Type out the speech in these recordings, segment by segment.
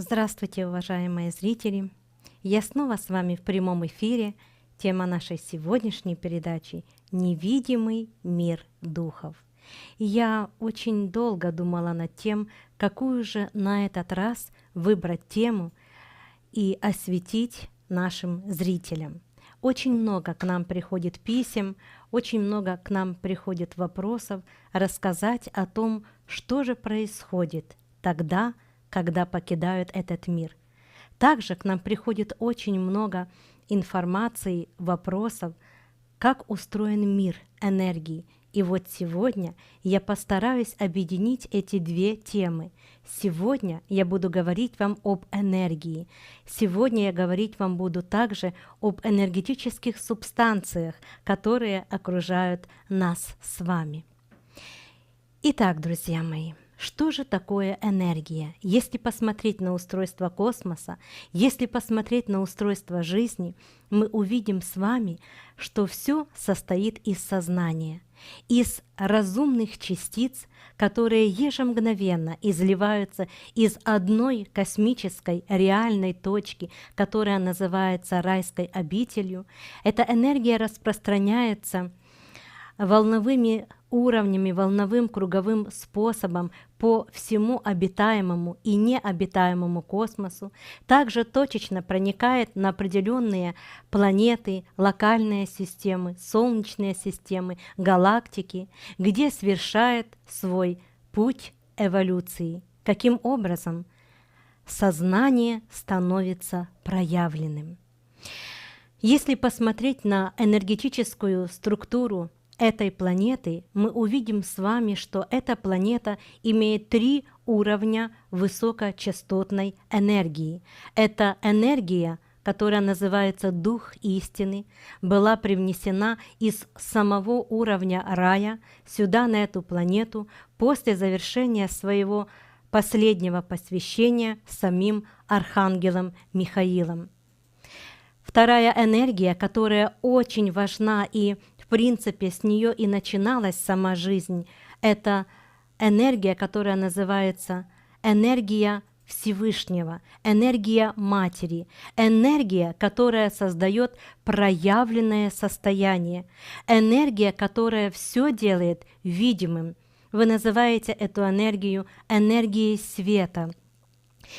Здравствуйте, уважаемые зрители! Я снова с вами в прямом эфире. Тема нашей сегодняшней передачи — «Невидимый мир духов». Я очень долго думала над тем, какую же на этот раз выбрать тему и осветить нашим зрителям. Очень много к нам приходит писем, очень много к нам приходит вопросов рассказать о том, что же происходит тогда, когда покидают этот мир. Также к нам приходит очень много информации, вопросов, как устроен мир энергии. И вот сегодня я постараюсь объединить эти две темы. Сегодня я буду говорить вам об энергии. Сегодня я говорить вам буду также об энергетических субстанциях, которые окружают нас с вами. Итак, друзья мои, что же такое энергия? Если посмотреть на устройство космоса, если посмотреть на устройство жизни, мы увидим с вами, что все состоит из сознания, из разумных частиц, которые ежемгновенно изливаются из одной космической реальной точки, которая называется райской обителью. Эта энергия распространяется волновыми уровнями, волновым круговым способом по всему обитаемому и необитаемому космосу, также точечно проникает на определенные планеты, локальные системы, солнечные системы, галактики, где совершает свой путь эволюции. Каким образом? Сознание становится проявленным. Если посмотреть на энергетическую структуру этой планеты, мы увидим с вами, что эта планета имеет 3 уровня высокочастотной энергии. Эта энергия, которая называется Дух Истины, была привнесена из самого уровня рая сюда, на эту планету, после завершения своего последнего посвящения самим Архангелом Михаилом. Вторая энергия, которая очень важна и в принципе, с нее и начиналась сама жизнь. Это энергия, которая называется энергия Всевышнего, энергия Матери, энергия, которая создает проявленное состояние, энергия, которая все делает видимым. Вы называете эту энергию энергией света.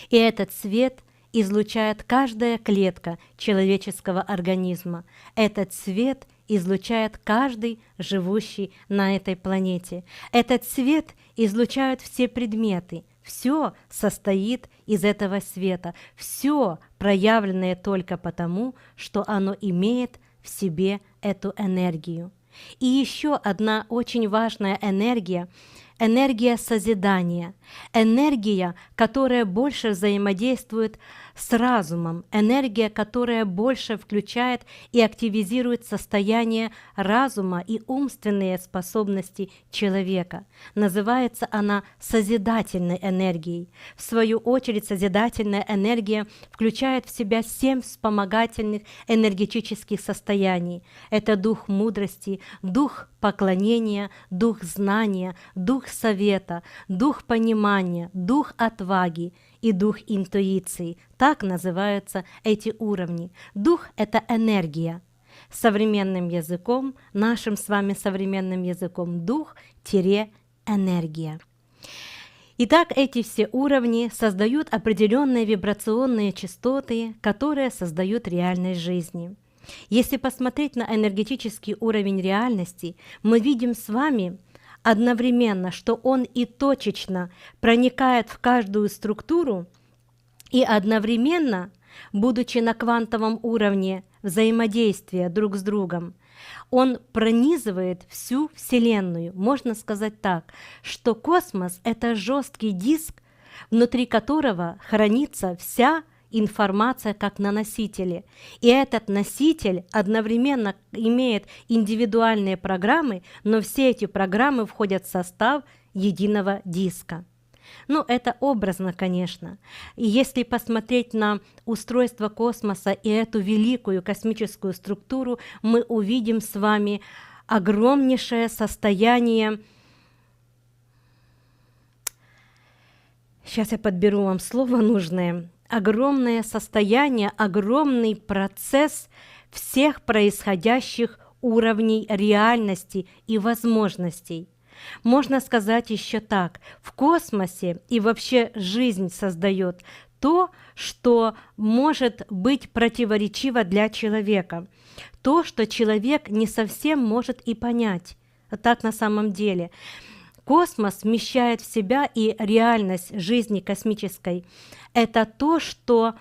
И этот свет излучает каждая клетка человеческого организма. Этот свет излучает каждый живущий на этой планете. Этот свет излучают все предметы. Все состоит из этого света. Все проявленное только потому, что оно имеет в себе эту энергию. И еще одна очень важная энергия — энергия созидания, энергия, которая больше взаимодействует с разумом, энергия, которая больше включает и активизирует состояние разума и умственные способности человека. Называется она созидательной энергией. В свою очередь, созидательная энергия включает в себя 7 вспомогательных энергетических состояний. Это дух мудрости, дух поклонения, дух знания, дух совета, дух понимания, дух отваги и дух интуиции. Так называются эти уровни. Дух — это энергия. Современным языком, нашим с вами современным языком, дух-энергия. Итак, эти все уровни создают определенные вибрационные частоты, которые создают реальность жизни. Если посмотреть на энергетический уровень реальности, мы видим с вами одновременно, что он и точечно проникает в каждую структуру, и одновременно, будучи на квантовом уровне взаимодействия друг с другом, он пронизывает всю Вселенную. Можно сказать так, что космос — это жесткий диск, внутри которого хранится вся информация как на носителе. И этот носитель одновременно имеет индивидуальные программы, но все эти программы входят в состав единого диска. Ну, это образно, конечно. И если посмотреть на устройство космоса и эту великую космическую структуру, мы увидим с вами огромнейшее состояние Сейчас я подберу вам слово нужное. Огромное состояние, огромный процесс всех происходящих уровней реальности и возможностей. Можно сказать еще так: в космосе и вообще жизнь создает то, что может быть противоречиво для человека, то, что человек не совсем может и понять. Так на самом деле. Космос вмещает в себя и реальность жизни космической. Это то, что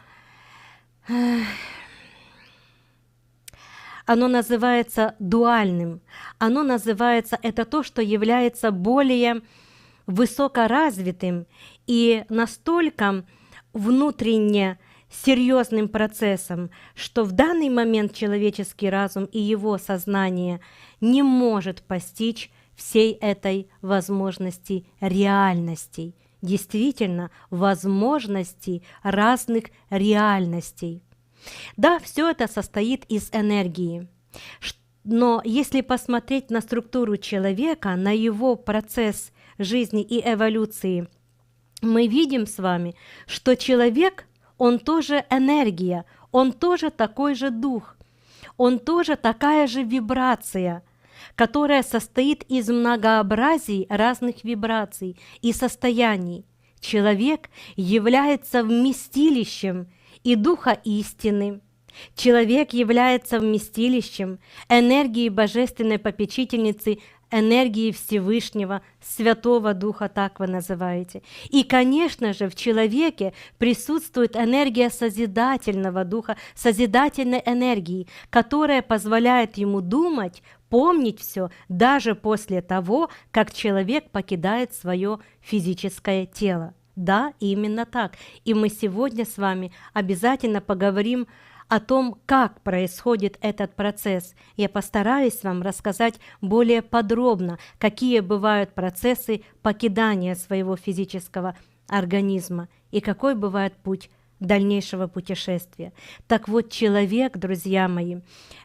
оно называется дуальным. Оно называется, это то, что является более высокоразвитым и настолько внутренне серьезным процессом, что в данный момент человеческий разум и его сознание не может постичь всей этой возможности реальностей, действительно возможностей разных реальностей. Да, все это состоит из энергии, но если посмотреть на структуру человека, на его процесс жизни и эволюции, мы видим с вами, что человек, он тоже энергия, он тоже такой же дух, он тоже такая же вибрация, которая состоит из многообразий разных вибраций и состояний. Человек является вместилищем и Духа истины. Человек является вместилищем энергии Божественной Попечительницы, энергии Всевышнего, Святого Духа, так вы называете. И, конечно же, в человеке присутствует энергия созидательного Духа, созидательной энергии, которая позволяет ему думать, помнить все даже после того, как человек покидает свое физическое тело. Да, именно так. И мы сегодня с вами обязательно поговорим о том, как происходит этот процесс. Я постараюсь вам рассказать более подробно, какие бывают процессы покидания своего физического организма и какой бывает путь дальнейшего путешествия. Так вот, человек, друзья мои,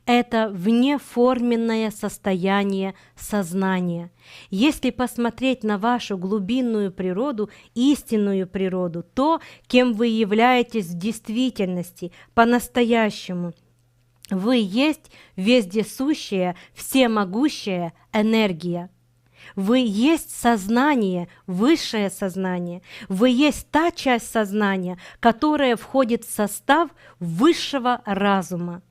это внеформенное состояние сознания. Если посмотреть на вашу глубинную природу, истинную природу, то, кем вы являетесь в действительности, по-настоящему, вы есть вездесущая, всемогущая энергия. Вы есть сознание, высшее сознание. Вы есть та часть сознания, которая входит в состав высшего разума.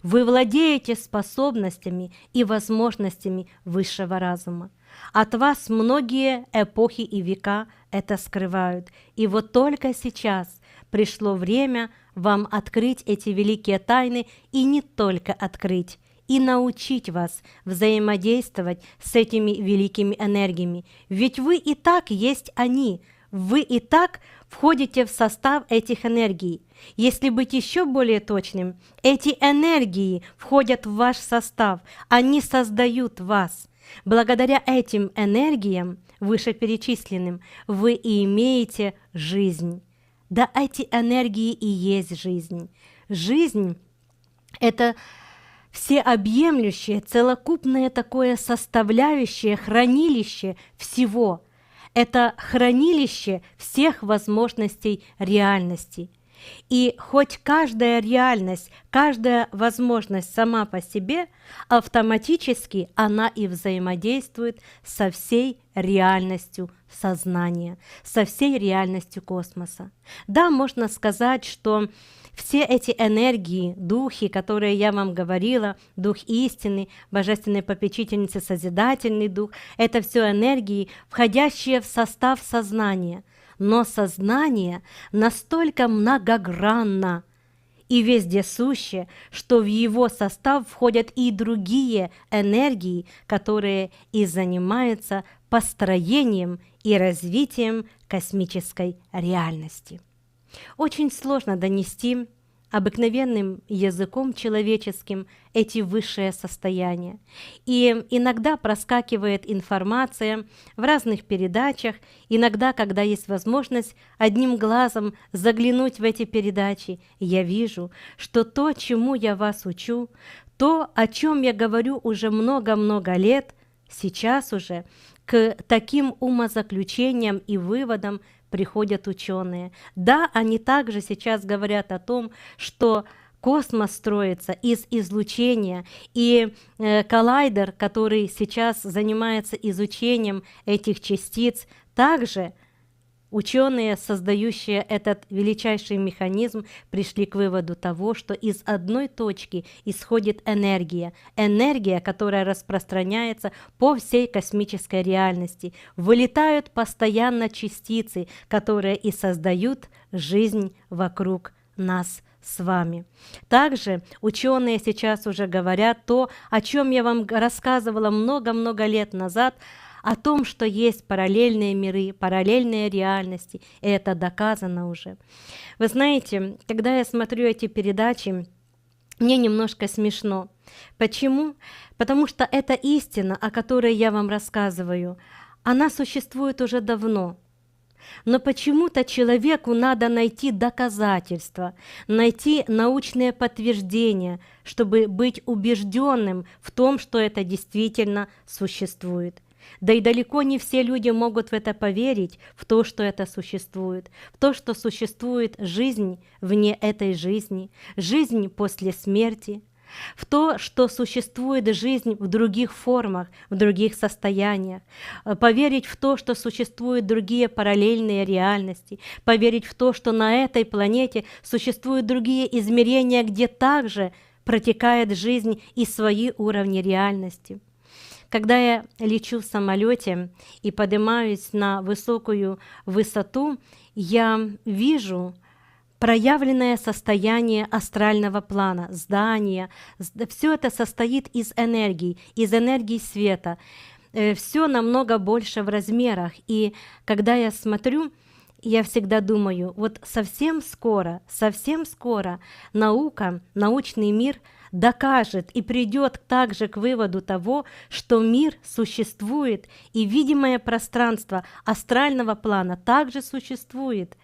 Вы владеете способностями и возможностями высшего разума. От вас многие эпохи и века это скрывают. И вот только сейчас пришло время вам открыть эти великие тайны, и не только открыть, и научить вас взаимодействовать с этими великими энергиями. Ведь вы и так есть они, вы и так входите в состав этих энергий. Если быть еще более точным, эти энергии входят в ваш состав, они создают вас. Благодаря этим энергиям, вышеперечисленным, вы и имеете жизнь. Да, эти энергии и есть жизнь. Жизнь – это всеобъемлющее, целокупное такое составляющее, хранилище всего. Это хранилище всех возможностей реальности. И хоть каждая реальность, каждая возможность сама по себе, автоматически она и взаимодействует со всей реальностью сознания, со всей реальностью космоса. Да, можно сказать, что все эти энергии, духи, которые я вам говорила, дух истины, божественной попечительницы, созидательный дух, это все энергии, входящие в состав сознания. Но сознание настолько многогранно и вездесуще, что в его состав входят и другие энергии, которые и занимаются построением и развитием космической реальности. Очень сложно донести обыкновенным языком человеческим эти высшие состояния. И иногда проскакивает информация в разных передачах, иногда, когда есть возможность одним глазом заглянуть в эти передачи, я вижу, что то, чему я вас учу, то, о чем я говорю уже много-много лет, сейчас уже к таким умозаключениям и выводам приходят ученые. Да, они также сейчас говорят о том, что космос строится из излучения, и коллайдер, который сейчас занимается изучением этих частиц, также ученые, создающие этот величайший механизм, пришли к выводу того, что из одной точки исходит энергия, которая распространяется по всей космической реальности. Вылетают постоянно частицы, которые и создают жизнь вокруг нас с вами. Также ученые сейчас уже говорят то, о чем я вам рассказывала много-много лет назад, о том, что есть параллельные миры, параллельные реальности, и это доказано уже. Вы знаете, когда я смотрю эти передачи, мне немножко смешно. Почему? Потому что эта истина, о которой я вам рассказываю, она существует уже давно. Но почему-то человеку надо найти доказательства, найти научные подтверждения, чтобы быть убежденным в том, что это действительно существует. Да и далеко не все люди могут в это поверить, в то, что это существует, в то, что существует жизнь вне этой жизни, жизнь после смерти, в то, что существует жизнь в других формах, в других состояниях, поверить в то, что существуют другие параллельные реальности, поверить в то, что на этой планете существуют другие измерения, где также протекает жизнь и свои уровни реальности. Когда я лечу в самолете и поднимаюсь на высокую высоту, я вижу проявленное состояние астрального плана, здания. Все это состоит из энергии света. Все намного больше в размерах. И когда я смотрю, я всегда думаю, вот совсем скоро наука, научный мир докажет и придет также к выводу того, что мир существует, и видимое пространство астрального плана также существует.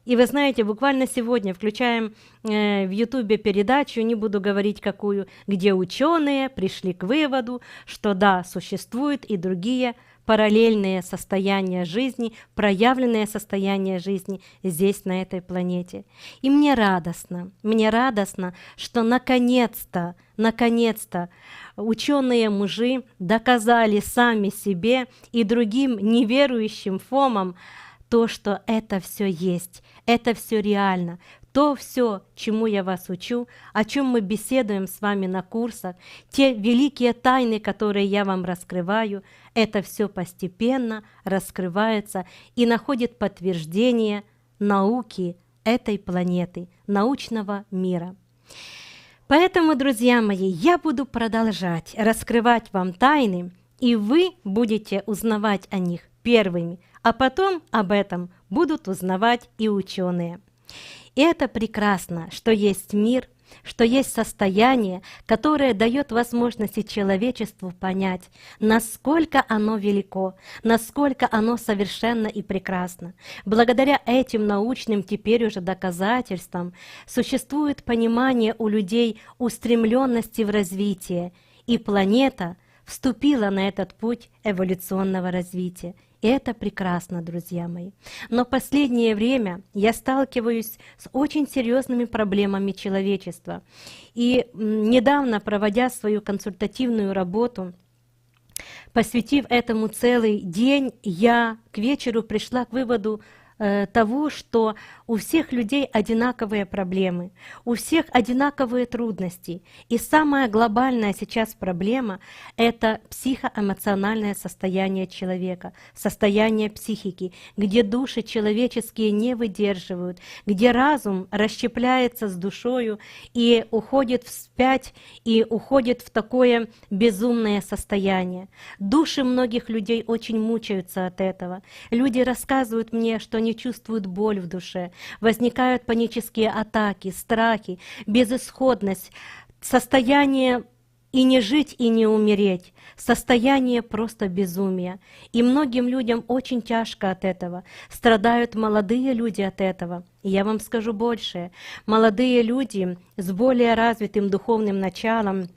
И вы знаете, буквально сегодня включаем в Ютубе передачу, не буду говорить какую, где ученые пришли к выводу, что да, существуют и другие параллельные состояния жизни, проявленные состояния жизни здесь, на этой планете. И мне радостно, что наконец-то ученые-мужи доказали сами себе и другим неверующим фомам то, что это все есть, это все реально. То все, чему я вас учу, о чем мы беседуем с вами на курсах, те великие тайны, которые я вам раскрываю, это все постепенно раскрывается и находит подтверждение науки этой планеты, научного мира. Поэтому, друзья мои, я буду продолжать раскрывать вам тайны, и вы будете узнавать о них первыми, а потом об этом будут узнавать и ученые. И это прекрасно, что есть мир, что есть состояние, которое дает возможности человечеству понять, насколько оно велико, насколько оно совершенно и прекрасно. Благодаря этим научным теперь уже доказательствам существует понимание у людей устремленности в развитие, и планета вступила на этот путь эволюционного развития. И это прекрасно, друзья мои. Но в последнее время я сталкиваюсь с очень серьезными проблемами человечества. И недавно, проводя свою консультативную работу, посвятив этому целый день, я к вечеру пришла к выводу того, что у всех людей одинаковые проблемы, у всех одинаковые трудности. И самая глобальная сейчас проблема – это психоэмоциональное состояние человека, состояние психики, где души человеческие не выдерживают, где разум расщепляется с душою и уходит вспять, и уходит в такое безумное состояние. Души многих людей очень мучаются от этого. Люди рассказывают мне, что они чувствуют боль в душе, возникают панические атаки, страхи, безысходность, состояние и не жить, и не умереть, состояние просто безумия. И многим людям очень тяжко от этого. Страдают молодые люди от этого. И я вам скажу больше. Молодые люди с более развитым духовным началом,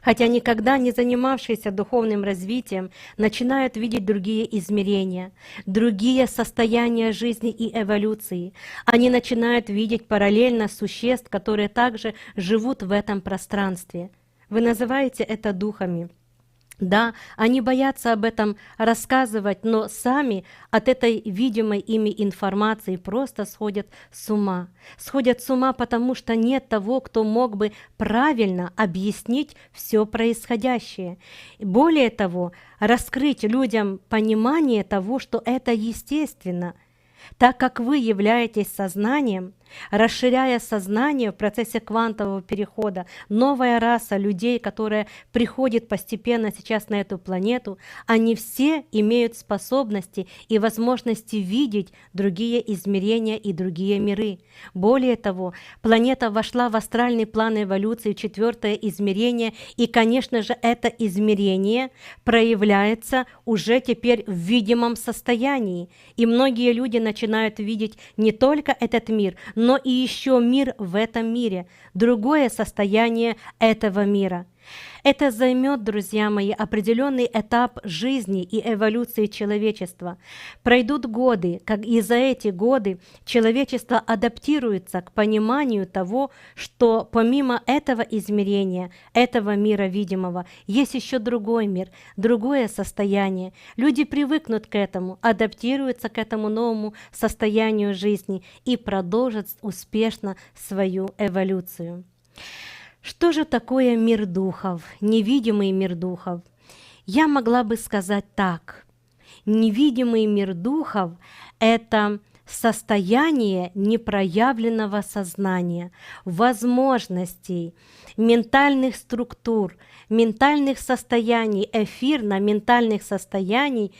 хотя никогда не занимавшиеся духовным развитием, начинают видеть другие измерения, другие состояния жизни и эволюции. Они начинают видеть параллельно существ, которые также живут в этом пространстве. Вы называете это духами. Да, они боятся об этом рассказывать, но сами от этой видимой ими информации просто сходят с ума. Сходят с ума, потому что нет того, кто мог бы правильно объяснить все происходящее. Более того, раскрыть людям понимание того, что это естественно. Так как вы являетесь сознанием, расширяя сознание в процессе квантового перехода, новая раса людей, которая приходит постепенно сейчас на эту планету, они все имеют способности и возможности видеть другие измерения и другие миры. Более того, планета вошла в астральный план эволюции, в 4-е измерение, и, конечно же, это измерение проявляется уже теперь в видимом состоянии. И многие люди начинают видеть не только этот мир, но и еще мир в этом мире, другое состояние этого мира. Это займет, друзья мои, определенный этап жизни и эволюции человечества. Пройдут годы, и за эти годы человечество адаптируется к пониманию того, что помимо этого измерения, этого мира видимого, есть еще другой мир, другое состояние. Люди привыкнут к этому, адаптируются к этому новому состоянию жизни и продолжат успешно свою эволюцию. Что же такое мир духов, невидимый мир духов? Я могла бы сказать так. Невидимый мир духов – это состояние непроявленного сознания, возможностей, ментальных структур, ментальных состояний, эфирно-ментальных состояний,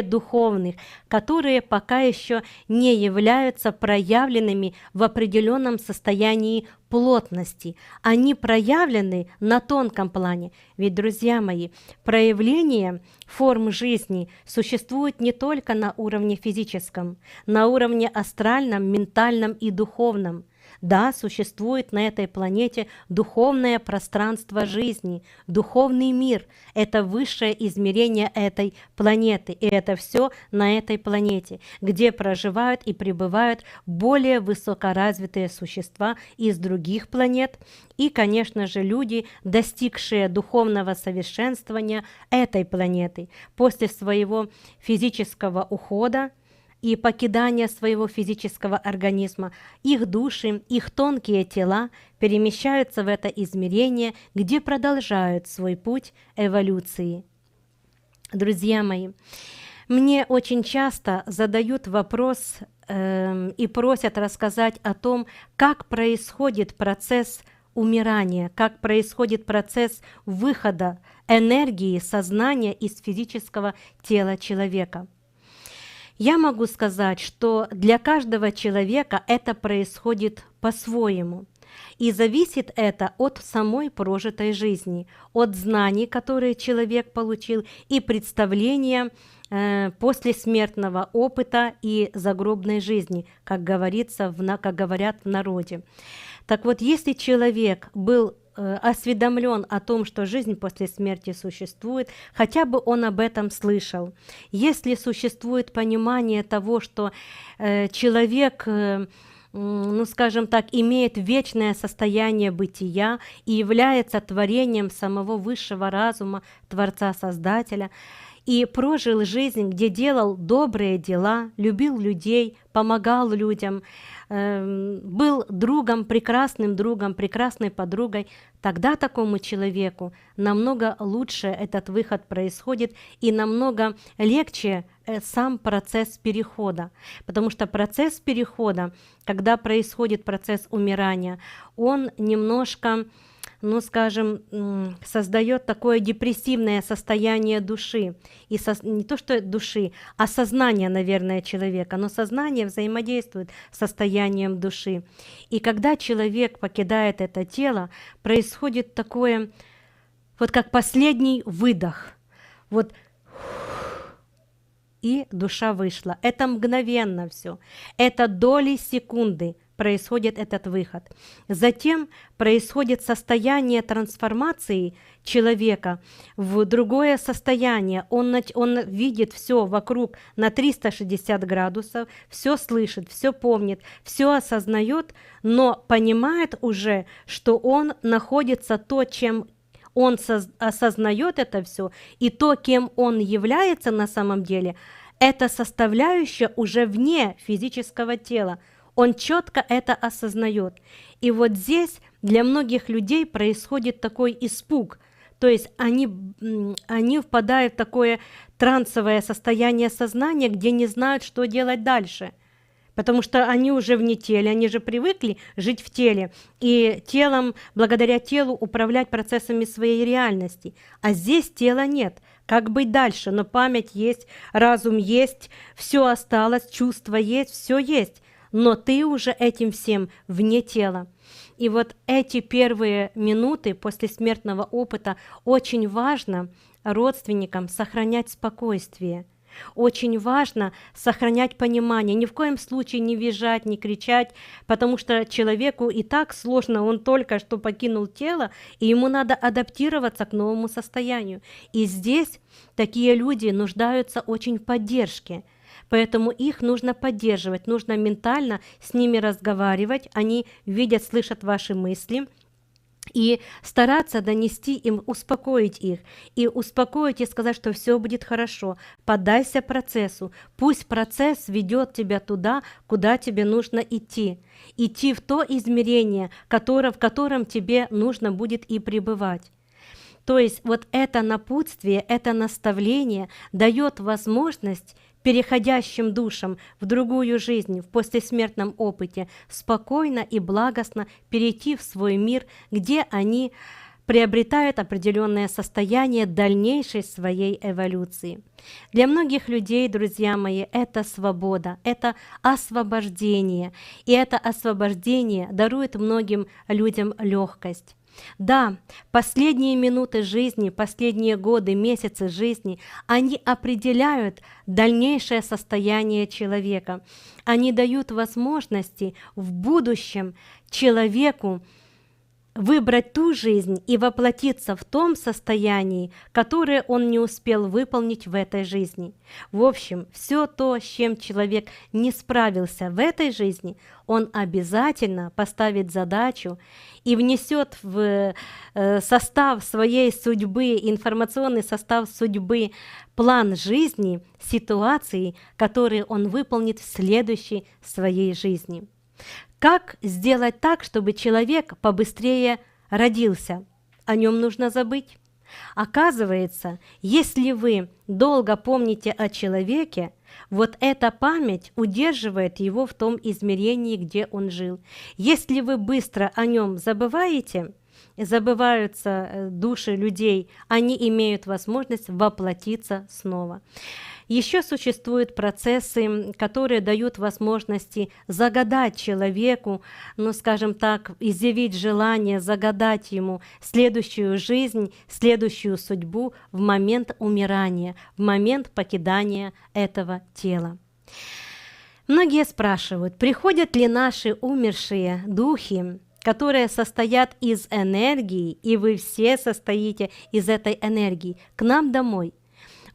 духовных, которые пока еще не являются проявленными в определенном состоянии плотности. Они проявлены на тонком плане. Ведь, друзья мои, проявление форм жизни существует не только на уровне физическом, на уровне астральном, ментальном и духовном. Да, существует на этой планете духовное пространство жизни, духовный мир. Это высшее измерение этой планеты. И это все на этой планете, где проживают и пребывают более высокоразвитые существа из других планет. И, конечно же, люди, достигшие духовного совершенствования этой планеты после своего физического ухода и покидания своего физического организма, их души, их тонкие тела перемещаются в это измерение, где продолжают свой путь эволюции. Друзья мои, мне очень часто задают вопрос и просят рассказать о том, как происходит процесс умирания, как происходит процесс выхода энергии, сознания из физического тела человека. Я могу сказать, что для каждого человека это происходит по-своему. И зависит это от самой прожитой жизни, от знаний, которые человек получил, и представления послесмертного опыта и загробной жизни, как говорится, как говорят в народе. Так вот, если человек был осведомлен о том, что жизнь после смерти существует, хотя бы он об этом слышал. Если существует понимание того, что человек, ну скажем так, имеет вечное состояние бытия и является творением самого высшего разума, Творца-Создателя, и прожил жизнь, где делал добрые дела, любил людей, помогал людям, был другом, прекрасной подругой, тогда такому человеку намного лучше этот выход происходит и намного легче сам процесс перехода. Потому что процесс перехода, когда происходит процесс умирания, он немножко, ну, скажем, создает такое депрессивное состояние души. И не то, что души, а сознание, наверное, человека. Но сознание взаимодействует с состоянием души. И когда человек покидает это тело, происходит такое, вот как последний выдох. Вот и душа вышла. Это мгновенно все. Это доли секунды происходит этот выход. Затем происходит состояние трансформации человека в другое состояние. Он видит все вокруг на 360 градусов, все слышит, все помнит, все осознает, но понимает уже, что он находится то, чем он осознает это все, и то, кем он является на самом деле, это составляющая уже вне физического тела. Он четко это осознает. И вот здесь для многих людей происходит такой испуг. То есть они впадают в такое трансовое состояние сознания, где не знают, что делать дальше. Потому что они уже вне тела, они же привыкли жить в теле. И телом, благодаря телу управлять процессами своей реальности. А здесь тела нет. Как быть дальше? Но память есть, разум есть, все осталось, чувства есть, все есть. Но ты уже этим всем вне тела. И вот эти первые минуты после смертного опыта очень важно родственникам сохранять спокойствие. Очень важно сохранять понимание, ни в коем случае не визжать, не кричать, потому что человеку и так сложно, он только что покинул тело, и ему надо адаптироваться к новому состоянию. И здесь такие люди нуждаются очень в поддержке. Поэтому их нужно поддерживать, нужно ментально с ними разговаривать, они видят, слышат ваши мысли, и стараться донести им, успокоить их, и успокоить и сказать, что все будет хорошо, поддайся процессу, пусть процесс ведет тебя туда, куда тебе нужно идти в то измерение, в котором тебе нужно будет и пребывать. То есть вот это напутствие, это наставление дает возможность переходящим душам в другую жизнь, в послесмертном опыте, спокойно и благостно перейти в свой мир, где они приобретают определенное состояние дальнейшей своей эволюции. Для многих людей, друзья мои, это свобода, это освобождение, и это освобождение дарует многим людям легкость. Да, последние минуты жизни, последние годы, месяцы жизни, они определяют дальнейшее состояние человека. Они дают возможности в будущем человеку выбрать ту жизнь и воплотиться в том состоянии, которое он не успел выполнить в этой жизни. В общем, все то, с чем человек не справился в этой жизни, он обязательно поставит задачу и внесет в состав своей судьбы, информационный состав судьбы, план жизни, ситуации, которые он выполнит в следующей своей жизни. Как сделать так, чтобы человек побыстрее родился? О нем нужно забыть. Оказывается, если вы долго помните о человеке, вот эта память удерживает его в том измерении, где он жил. Если вы быстро о нем забываете, забываются души людей, они имеют возможность воплотиться снова. Еще существуют процессы, которые дают возможности загадать человеку, ну, скажем так, изъявить желание, загадать ему следующую жизнь, следующую судьбу в момент умирания, в момент покидания этого тела. Многие спрашивают, приходят ли наши умершие духи, которые состоят из энергии, и вы все состоите из этой энергии, к нам домой?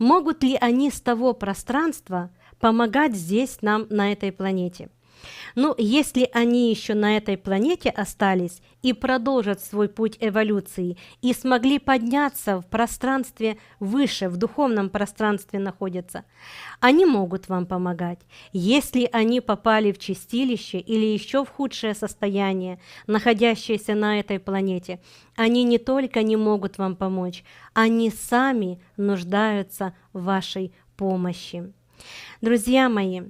Могут ли они с того пространства помогать здесь нам на этой планете? Ну, если они еще на этой планете остались и продолжат свой путь эволюции и смогли подняться в пространстве выше, в духовном пространстве находятся, они могут вам помогать. Если они попали в чистилище или еще в худшее состояние, находящееся на этой планете, они не только не могут вам помочь, они сами нуждаются в вашей помощи. Друзья мои,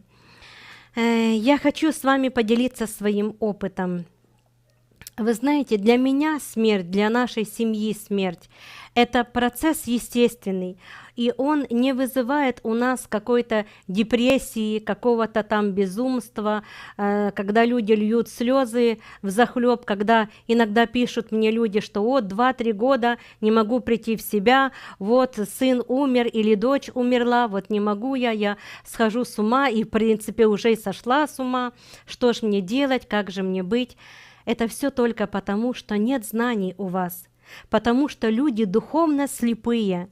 я хочу с вами поделиться своим опытом. Вы знаете, для меня смерть, для нашей семьи смерть — это процесс естественный, и он не вызывает у нас какой-то депрессии, какого-то там безумства, когда люди льют слезы взахлеб, когда иногда пишут мне люди, что вот 2-3 года не могу прийти в себя, вот сын умер или дочь умерла, вот не могу я схожу с ума, и в принципе уже и сошла с ума, что ж мне делать, как же мне быть? Это все только потому, что нет знаний у вас, потому что люди духовно слепые,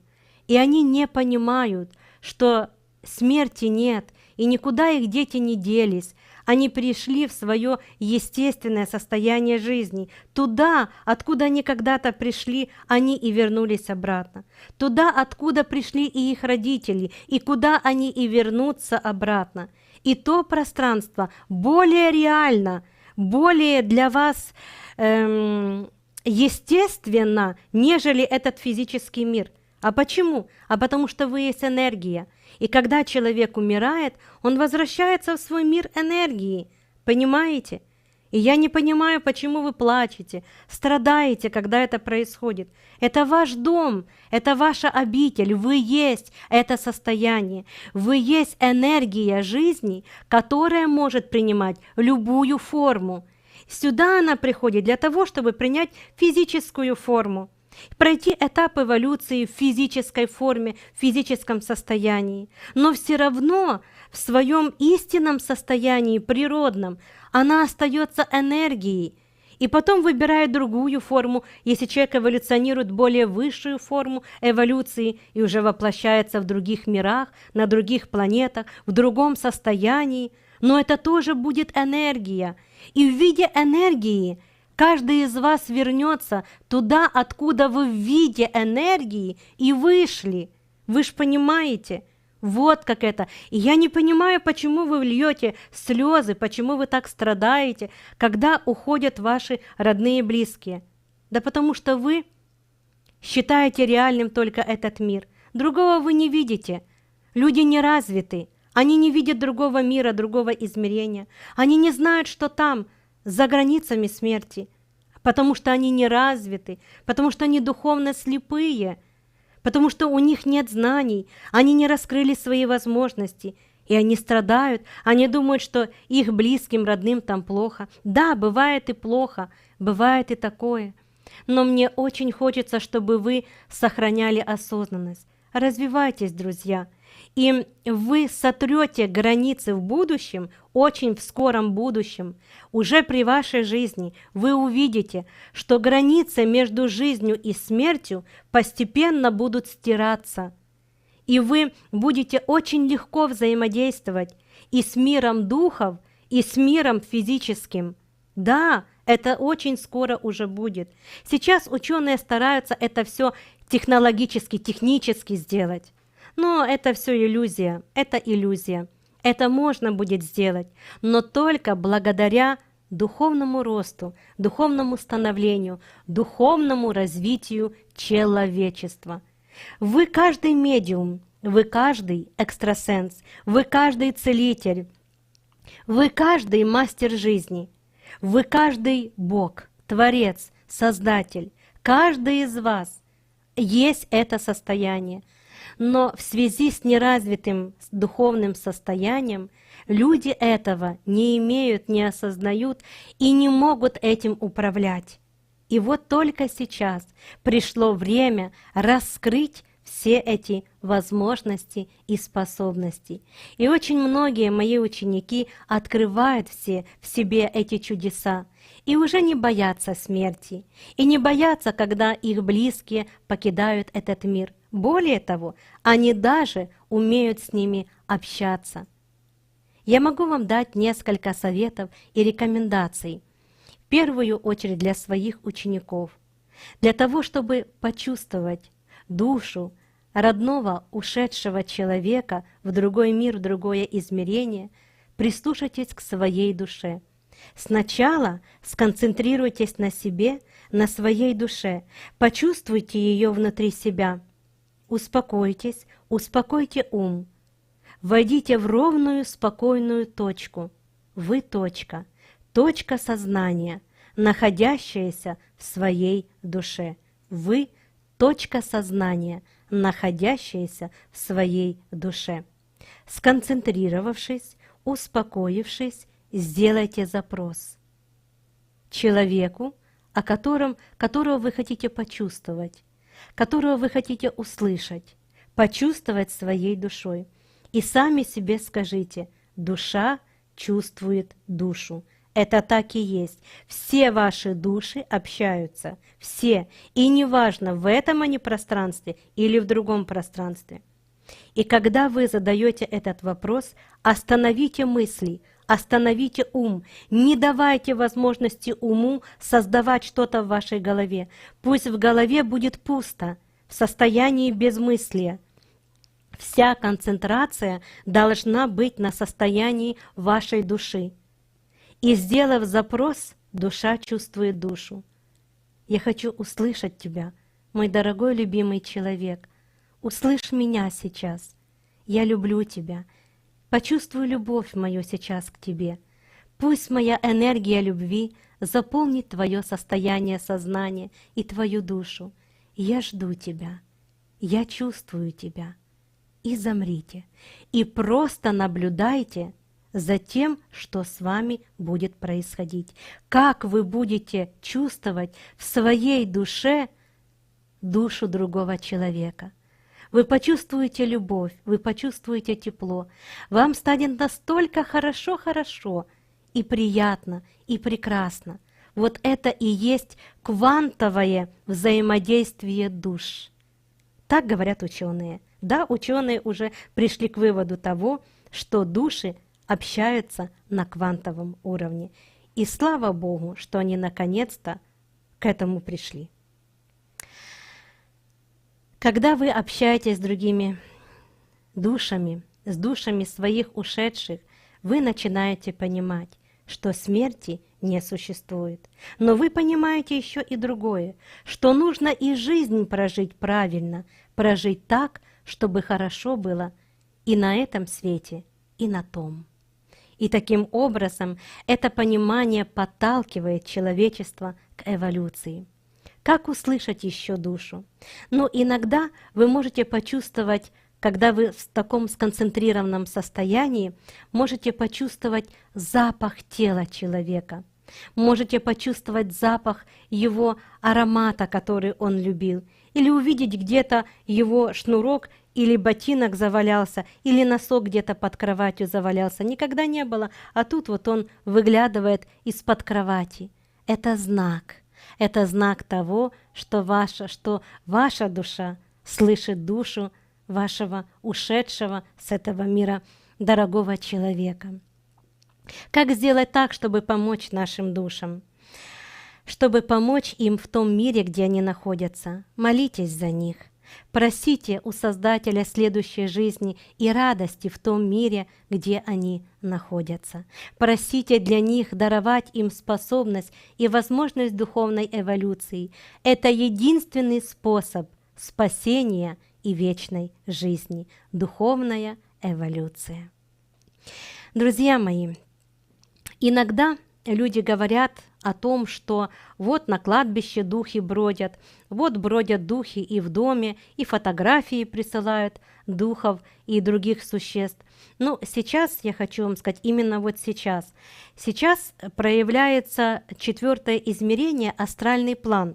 и они не понимают, что смерти нет, и никуда их дети не делись. Они пришли в свое естественное состояние жизни. Туда, откуда они когда-то пришли, они и вернулись обратно. Туда, откуда пришли и их родители, и куда они и вернутся обратно. И то пространство более реально, более для вас естественно, нежели этот физический мир. А почему? А потому что вы есть энергия. И когда человек умирает, он возвращается в свой мир энергии. Понимаете? И я не понимаю, почему вы плачете, страдаете, когда это происходит. Это ваш дом, это ваша обитель, вы есть это состояние. Вы есть энергия жизни, которая может принимать любую форму. Сюда она приходит для того, чтобы принять физическую форму, пройти этап эволюции в физической форме, в физическом состоянии. Но все равно в своем истинном состоянии, природном, она остается энергией. И потом выбирает другую форму, если человек эволюционирует более высшую форму эволюции и уже воплощается в других мирах, на других планетах, в другом состоянии. Но это тоже будет энергия. И в виде энергии каждый из вас вернется туда, откуда вы в виде энергии и вышли. Вы ж понимаете? Вот как это. И я не понимаю, почему вы льете слезы, почему вы так страдаете, когда уходят ваши родные и близкие. Да потому что вы считаете реальным только этот мир. Другого вы не видите. Люди не развиты. Они не видят другого мира, другого измерения. Они не знают, что там, за границами смерти, потому что они не развиты, потому что они духовно слепые, потому что у них нет знаний, они не раскрыли свои возможности, и они страдают, они думают, что их близким, родным там плохо. Да, бывает и плохо, бывает и такое, но мне очень хочется, чтобы вы сохраняли осознанность. Развивайтесь, друзья, и вы сотрете границы в будущем, очень в скором будущем. Уже при вашей жизни вы увидите, что границы между жизнью и смертью постепенно будут стираться. И вы будете очень легко взаимодействовать и с миром духов, и с миром физическим. Да, это очень скоро уже будет. Сейчас ученые стараются это все технологически, технически сделать. Но это все иллюзия, это иллюзия. Это можно будет сделать, но только благодаря духовному росту, духовному становлению, духовному развитию человечества. Вы каждый медиум, вы каждый экстрасенс, вы каждый целитель, вы каждый мастер жизни, вы каждый Бог, Творец, Создатель. Каждый из вас есть это состояние. Но в связи с неразвитым духовным состоянием люди этого не имеют, не осознают и не могут этим управлять. И вот только сейчас пришло время раскрыть все эти возможности и способности. И очень многие мои ученики открывают все в себе эти чудеса и уже не боятся смерти, и не боятся, когда их близкие покидают этот мир. Более того, они даже умеют с ними общаться. Я могу вам дать несколько советов и рекомендаций, в первую очередь для своих учеников, для того, чтобы почувствовать душу родного ушедшего человека в другой мир, в другое измерение. Прислушайтесь к своей душе. Сначала сконцентрируйтесь на себе, на своей душе, почувствуйте ее внутри себя. Успокойтесь, успокойте ум. Войдите в ровную, спокойную точку. Вы точка, точка сознания, находящаяся в своей душе. Вы – точка сознания, находящаяся в своей душе. Сконцентрировавшись, успокоившись, сделайте запрос человеку, которого вы хотите почувствовать, которого вы хотите услышать, почувствовать своей душой. И сами себе скажите: душа чувствует душу. Это так и есть. Все ваши души общаются. Все. И неважно, в этом они пространстве или в другом пространстве. И когда вы задаете этот вопрос, остановите мысли, остановите ум. Не давайте возможности уму создавать что-то в вашей голове. Пусть в голове будет пусто, в состоянии безмыслия. Вся концентрация должна быть на состоянии вашей души. И сделав запрос, душа чувствует душу. Я хочу услышать тебя, мой дорогой любимый человек. Услышь меня сейчас. Я люблю тебя. Почувствуй любовь мою сейчас к тебе. Пусть моя энергия любви заполнит твое состояние сознания и твою душу. Я жду тебя. Я чувствую тебя. И замрите. И просто наблюдайте за тем, что с вами будет происходить. Как вы будете чувствовать в своей душе душу другого человека. Вы почувствуете любовь, вы почувствуете тепло. Вам станет настолько хорошо и приятно, и прекрасно. Вот это и есть квантовое взаимодействие душ. Так говорят ученые. Да, ученые уже пришли к выводу того, что души общаются на квантовом уровне. И слава Богу, что они наконец-то к этому пришли. Когда вы общаетесь с другими душами, с душами своих ушедших, вы начинаете понимать, что смерти не существует. Но вы понимаете еще и другое, что нужно и жизнь прожить правильно, прожить так, чтобы хорошо было и на этом свете, и на том. И таким образом это понимание подталкивает человечество к эволюции. Как услышать еще душу? Но иногда вы можете почувствовать, когда вы в таком сконцентрированном состоянии, можете почувствовать запах тела человека, можете почувствовать запах его аромата, который он любил, или увидеть где-то его шнурок или ботинок завалялся, или носок где-то под кроватью завалялся. Никогда не было, а тут вот он выглядывает из-под кровати. Это знак. Это знак того, что ваша душа слышит душу вашего ушедшего с этого мира дорогого человека. Как сделать так, чтобы помочь нашим душам? Чтобы помочь им в том мире, где они находятся, молитесь за них. Просите у Создателя следующей жизни и радости в том мире, где они находятся. Просите для них даровать им способность и возможность духовной эволюции. Это единственный способ спасения и вечной жизни. Духовная эволюция. Друзья мои, иногда люди говорят о том, что вот на кладбище духи бродят, вот бродят духи и в доме, и фотографии присылают духов и других существ. Ну, сейчас я хочу вам сказать, именно вот сейчас. Сейчас проявляется 4-е измерение, астральный план.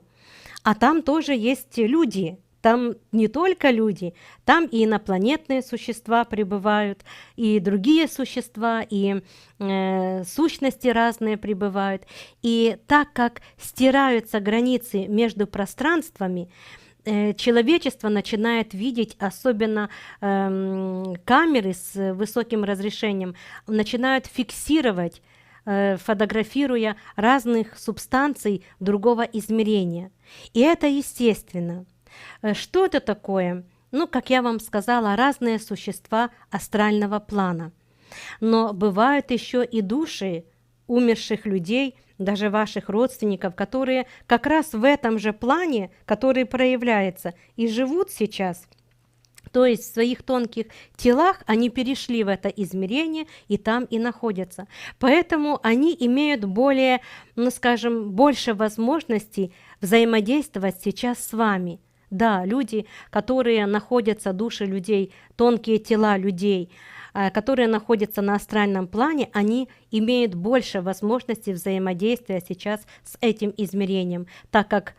А там тоже есть люди. Там не только люди, там и инопланетные существа прибывают, и другие существа, и сущности разные прибывают. И так как стираются границы между пространствами, человечество начинает видеть, особенно камеры с высоким разрешением, начинают фиксировать, фотографируя разных субстанций другого измерения. И это естественно. Что это такое? Ну, как я вам сказала, разные существа астрального плана. Но бывают еще и души умерших людей, даже ваших родственников, которые как раз в этом же плане, который проявляется, и живут сейчас. То есть в своих тонких телах они перешли в это измерение и там и находятся. Поэтому они имеют более, ну скажем, больше возможностей взаимодействовать сейчас с вами. Да, люди, которые находятся, души людей, тонкие тела людей, которые находятся на астральном плане, они имеют больше возможностей взаимодействия сейчас с этим измерением, так как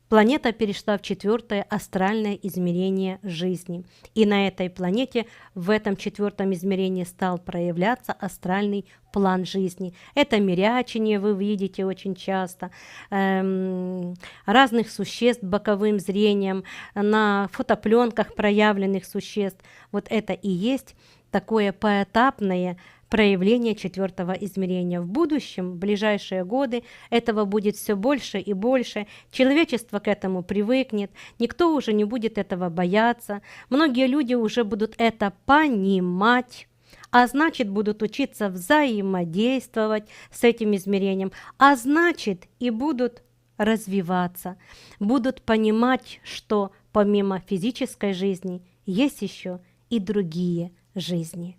планета перешла в 4-е астральное измерение жизни. И на этой планете, в этом 4-м измерении, стал проявляться астральный план жизни. Это мирячение вы видите очень часто, разных существ боковым зрением, на фотопленках проявленных существ. Вот это и есть такое поэтапное проявление 4-го измерения. В будущем, в ближайшие годы, этого будет все больше и больше. Человечество к этому привыкнет, никто уже не будет этого бояться. Многие люди уже будут это понимать, а значит, будут учиться взаимодействовать с этим измерением, а значит, и будут развиваться, будут понимать, что помимо физической жизни есть еще и другие жизни.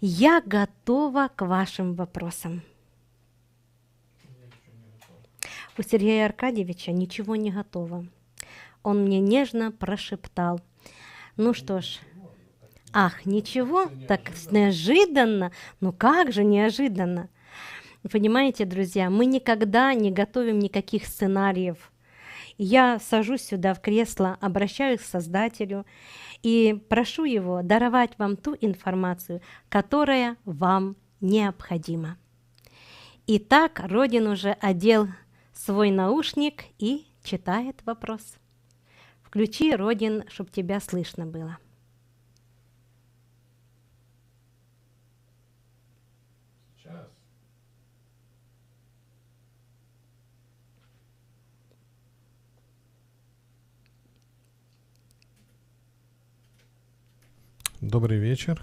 Я готова к вашим вопросам. У Сергея Аркадьевича ничего не готово. Он мне нежно прошептал. Ну что ж, ах, ничего? Так неожиданно? Ну как же неожиданно? Понимаете, друзья, мы никогда не готовим никаких сценариев. Я сажусь сюда в кресло, обращаюсь к Создателю и прошу его даровать вам ту информацию, которая вам необходима. Итак, Родин уже одел свой наушник и читает вопрос. Включи, Родин, чтобы тебя слышно было. Сейчас. Добрый вечер.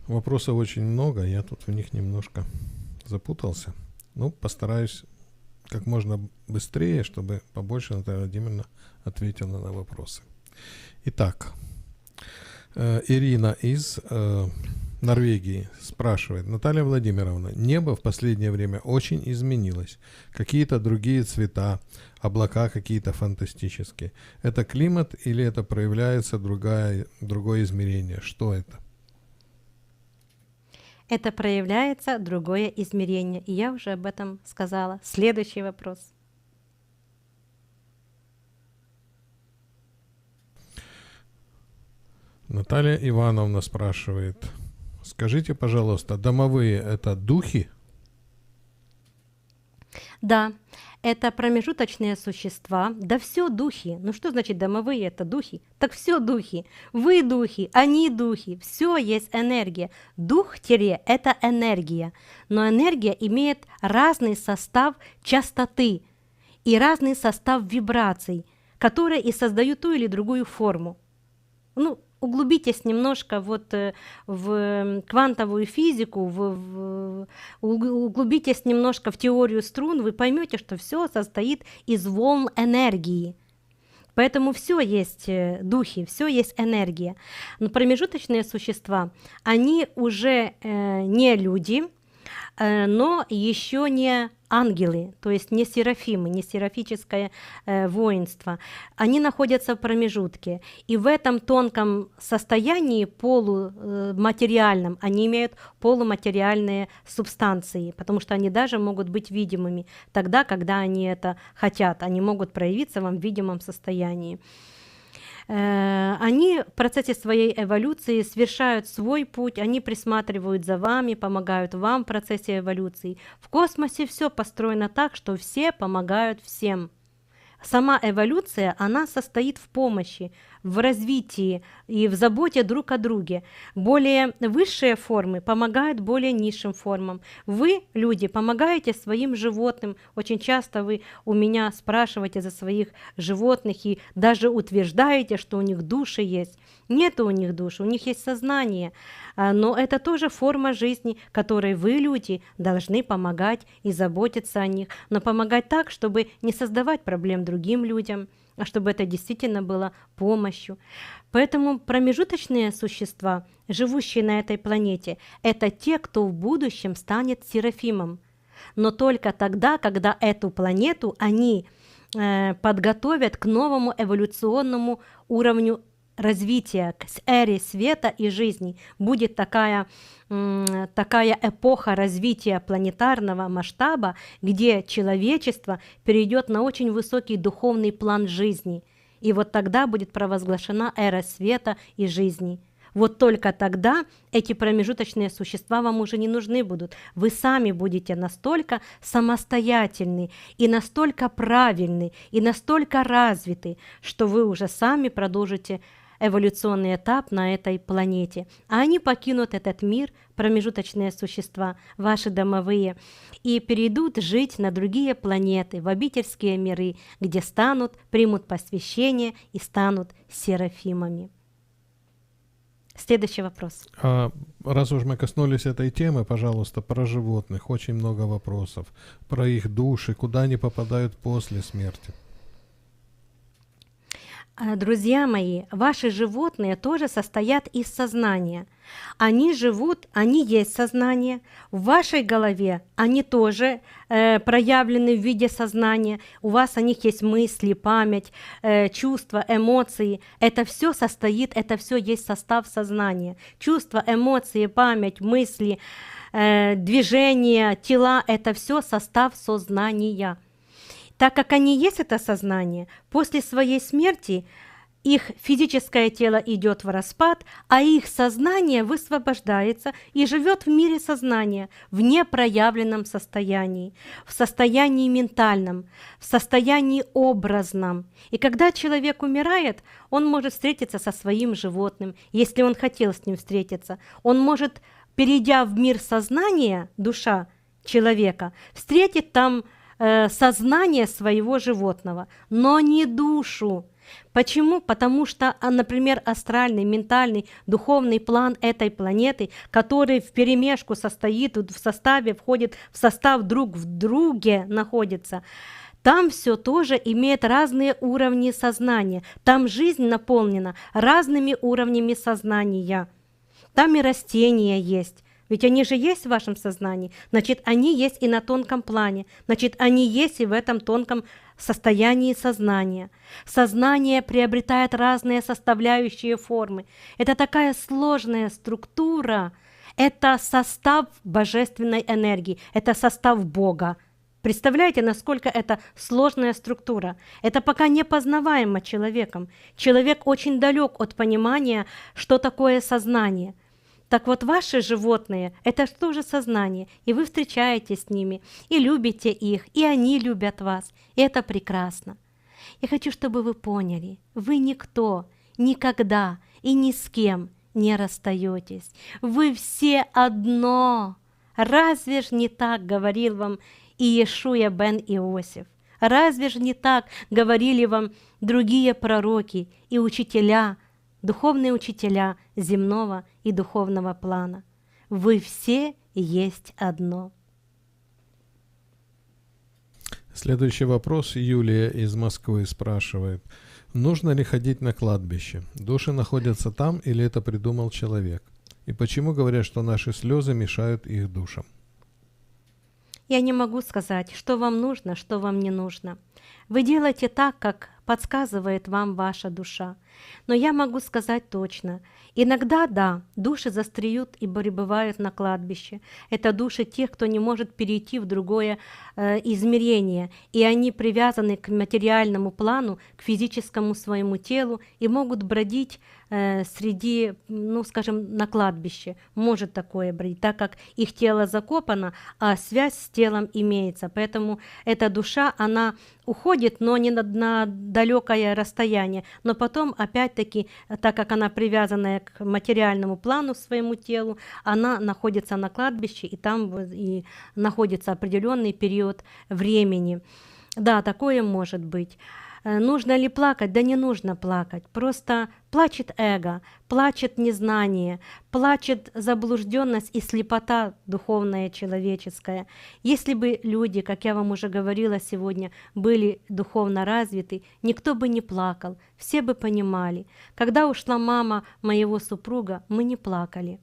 Вопросов очень много, я тут в них немножко запутался. Ну, постараюсь как можно быстрее, чтобы побольше Наталья Владимировна ответила на вопросы. Итак, Ирина из Норвегии спрашивает. Наталья Владимировна, небо в последнее время очень изменилось. Какие-то другие цвета, облака какие-то фантастические. Это климат или это проявляется другое измерение? Что это? Это проявляется другое измерение. И я уже об этом сказала. Следующий вопрос. Наталья Ивановна спрашивает. Скажите, пожалуйста, домовые — это духи? Да, это промежуточные существа, да все духи. Ну что значит домовые — это духи? Так все духи. Вы духи, они духи, все есть энергия. Дух-— это энергия, но энергия имеет разный состав частоты и разный состав вибраций, которые и создают ту или другую форму. Ну, углубитесь немножко вот в квантовую физику, углубитесь немножко в теорию струн, вы поймете, что все состоит из волн энергии. Поэтому все есть духи, все есть энергия. Но промежуточные существа, они уже не люди, но еще не ангелы, то есть не серафимы, не серафическое воинство. Они находятся в промежутке. И в этом тонком состоянии полуматериальном они имеют полуматериальные субстанции, потому что они даже могут быть видимыми тогда, когда они это хотят. Они могут проявиться вам в видимом состоянии. Они в процессе своей эволюции совершают свой путь, они присматривают за вами, помогают вам в процессе эволюции. В космосе все построено так, что все помогают всем. Сама эволюция, она состоит в помощи, в развитии и в заботе друг о друге. Более высшие формы помогают более низшим формам. Вы, люди, помогаете своим животным. Очень часто вы у меня спрашиваете за своих животных и даже утверждаете, что у них души есть. Нет у них души, у них есть сознание. Но это тоже форма жизни, которой вы, люди, должны помогать и заботиться о них. Но помогать так, чтобы не создавать проблем другим людям. а чтобы это действительно было помощью. Поэтому промежуточные существа, живущие на этой планете, это те, кто в будущем станет серафимом. Но только тогда, когда эту планету они подготовят к новому эволюционному уровню развития, к эре света и жизни. Будет такая эпоха развития планетарного масштаба, где человечество перейдет на очень высокий духовный план жизни. И вот тогда будет провозглашена эра света и жизни. Вот только тогда эти промежуточные существа вам уже не нужны будут. Вы сами будете настолько самостоятельны и настолько правильны и настолько развиты, что вы уже сами продолжите эволюционный этап на этой планете. А они покинут этот мир, промежуточные существа, ваши домовые, и перейдут жить на другие планеты, в обительские миры, где примут посвящение и станут серафимами. Следующий вопрос. Раз уж мы коснулись этой темы, пожалуйста, про животных. Очень много вопросов. Про их души, куда они попадают после смерти. Друзья мои, ваши животные тоже состоят из сознания. Они живут, они есть сознание. В вашей голове они тоже проявлены в виде сознания. У вас о них есть мысли, память, чувства, эмоции. Это все состоит, это все есть состав сознания. Чувства, эмоции, память, мысли, движения, тела – это все состав сознания. Так как они есть это сознание, после своей смерти их физическое тело идет в распад, а их сознание высвобождается и живет в мире сознания, в непроявленном состоянии, в состоянии ментальном, в состоянии образном. И когда человек умирает, он может встретиться со своим животным, если он хотел с ним встретиться. Он может, перейдя в мир сознания, душа человека, встретить там сознание своего животного, но не душу. Почему? Потому что, например, астральный, ментальный, духовный план этой планеты, который вперемешку состоит, в составе входит в состав друг в друге находится, там все тоже имеет разные уровни сознания. Там жизнь наполнена разными уровнями сознания. Там и растения есть. Ведь они же есть в вашем сознании, значит, они есть и на тонком плане, значит, они есть и в этом тонком состоянии сознания. Сознание приобретает разные составляющие формы. Это такая сложная структура, это состав божественной энергии, это состав Бога. Представляете, насколько это сложная структура? Это пока не познаваемо человеком. Человек очень далек от понимания, что такое сознание. Так вот, ваши животные – это тоже сознание, и вы встречаетесь с ними, и любите их, и они любят вас, и это прекрасно. Я хочу, чтобы вы поняли, вы никто, никогда и ни с кем не расстаетесь. Вы все одно. Разве ж не так говорил вам Иешуа бен Иосиф? Разве ж не так говорили вам другие пророки и учителя, духовные учителя земного и духовного плана? Вы все есть одно. Следующий вопрос. Юлия из Москвы спрашивает. Нужно ли ходить на кладбище? Души находятся там или это придумал человек? И почему говорят, что наши слезы мешают их душам? Я не могу сказать, что вам нужно, что вам не нужно. Вы делаете так, как подсказывает вам ваша душа. Но я могу сказать точно. Иногда, да, души застреют и пребывают на кладбище. Это души тех, кто не может перейти в другое измерение. И они привязаны к материальному плану, к физическому своему телу и могут бродить среди, ну, скажем, на кладбище. Может такое бродить, так как их тело закопано, а связь с телом имеется. Поэтому эта душа, она уходит, но не на далекое расстояние. Но потом, опять-таки, так как она привязанная к материальному плану, своему телу, она находится на кладбище, и там и находится определенный период времени. Да, такое может быть. Нужно ли плакать? Да не нужно плакать. Просто плачет эго, плачет незнание, плачет заблужденность и слепота духовная, человеческая. Если бы люди, как я вам уже говорила сегодня, были духовно развиты, никто бы не плакал, все бы понимали. Когда ушла мама моего супруга, мы не плакали.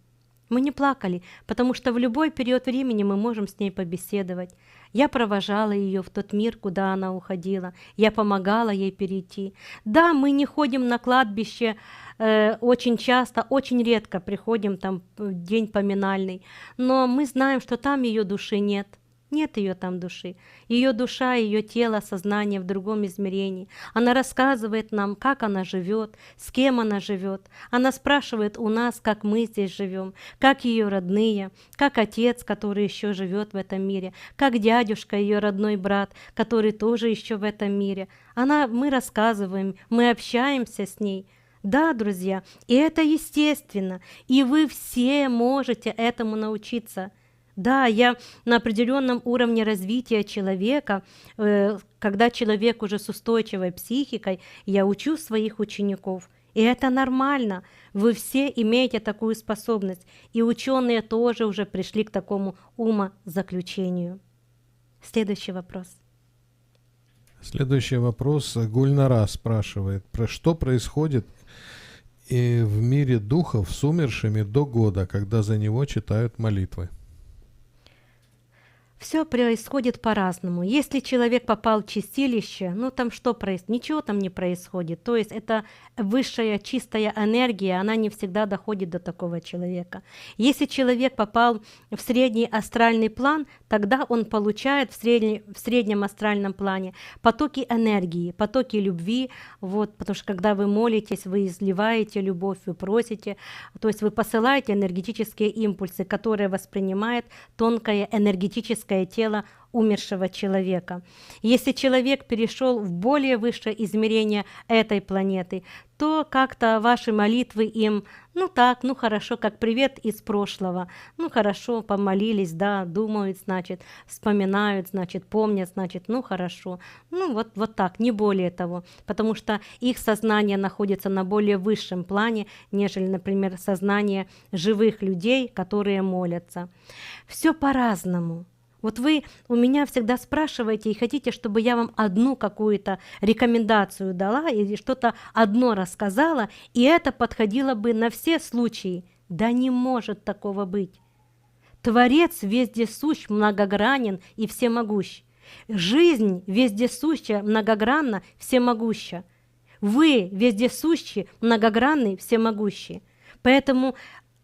Мы не плакали, потому что в любой период времени мы можем с ней побеседовать. Я провожала ее в тот мир, куда она уходила. Я помогала ей перейти. Да, мы не ходим на кладбище очень часто, очень редко приходим там в день поминальный, но мы знаем, что там ее души нет. Нет ее там души. Ее душа, ее тело, сознание в другом измерении. Она рассказывает нам, как она живет, с кем она живет. Она спрашивает у нас, как мы здесь живем, как ее родные, как отец, который еще живет в этом мире, как дядюшка, ее родной брат, который тоже еще в этом мире. Мы рассказываем, мы общаемся с ней. Да, друзья, и это естественно, и вы все можете этому научиться. Да, я на определенном уровне развития человека, когда человек уже с устойчивой психикой, я учу своих учеников. И это нормально. Вы все имеете такую способность. И ученые тоже уже пришли к такому умозаключению. Следующий вопрос. Следующий вопрос. Гульнара спрашивает, что происходит в мире духов с умершими до года, когда за него читают молитвы? Все происходит по-разному. Если человек попал в чистилище, ну там что происходит? Ничего там не происходит. То есть это высшая чистая энергия, она не всегда доходит до такого человека. Если человек попал в средний астральный план, тогда он получает в среднем астральном плане потоки энергии, потоки любви. Вот, потому что когда вы молитесь, вы изливаете любовь, вы просите, то есть вы посылаете энергетические импульсы, которые воспринимает тонкое энергетическое тело умершего человека. Если человек перешел в более высшее измерение этой планеты, то как-то ваши молитвы им, ну так, ну хорошо, как привет из прошлого, ну хорошо, помолились, да, думают, значит, вспоминают, значит, помнят, значит, ну хорошо, ну вот так, не более того, потому что их сознание находится на более высшем плане, нежели, например, сознание живых людей, которые молятся. Все по-разному. Вот вы у меня всегда спрашиваете и хотите, чтобы я вам одну какую-то рекомендацию дала или что-то одно рассказала, и это подходило бы на все случаи. Да не может такого быть. Творец вездесущ, многогранен и всемогущ. Жизнь вездесущая, многогранна, всемогуща. Вы вездесущие, многогранны, всемогущие. Поэтому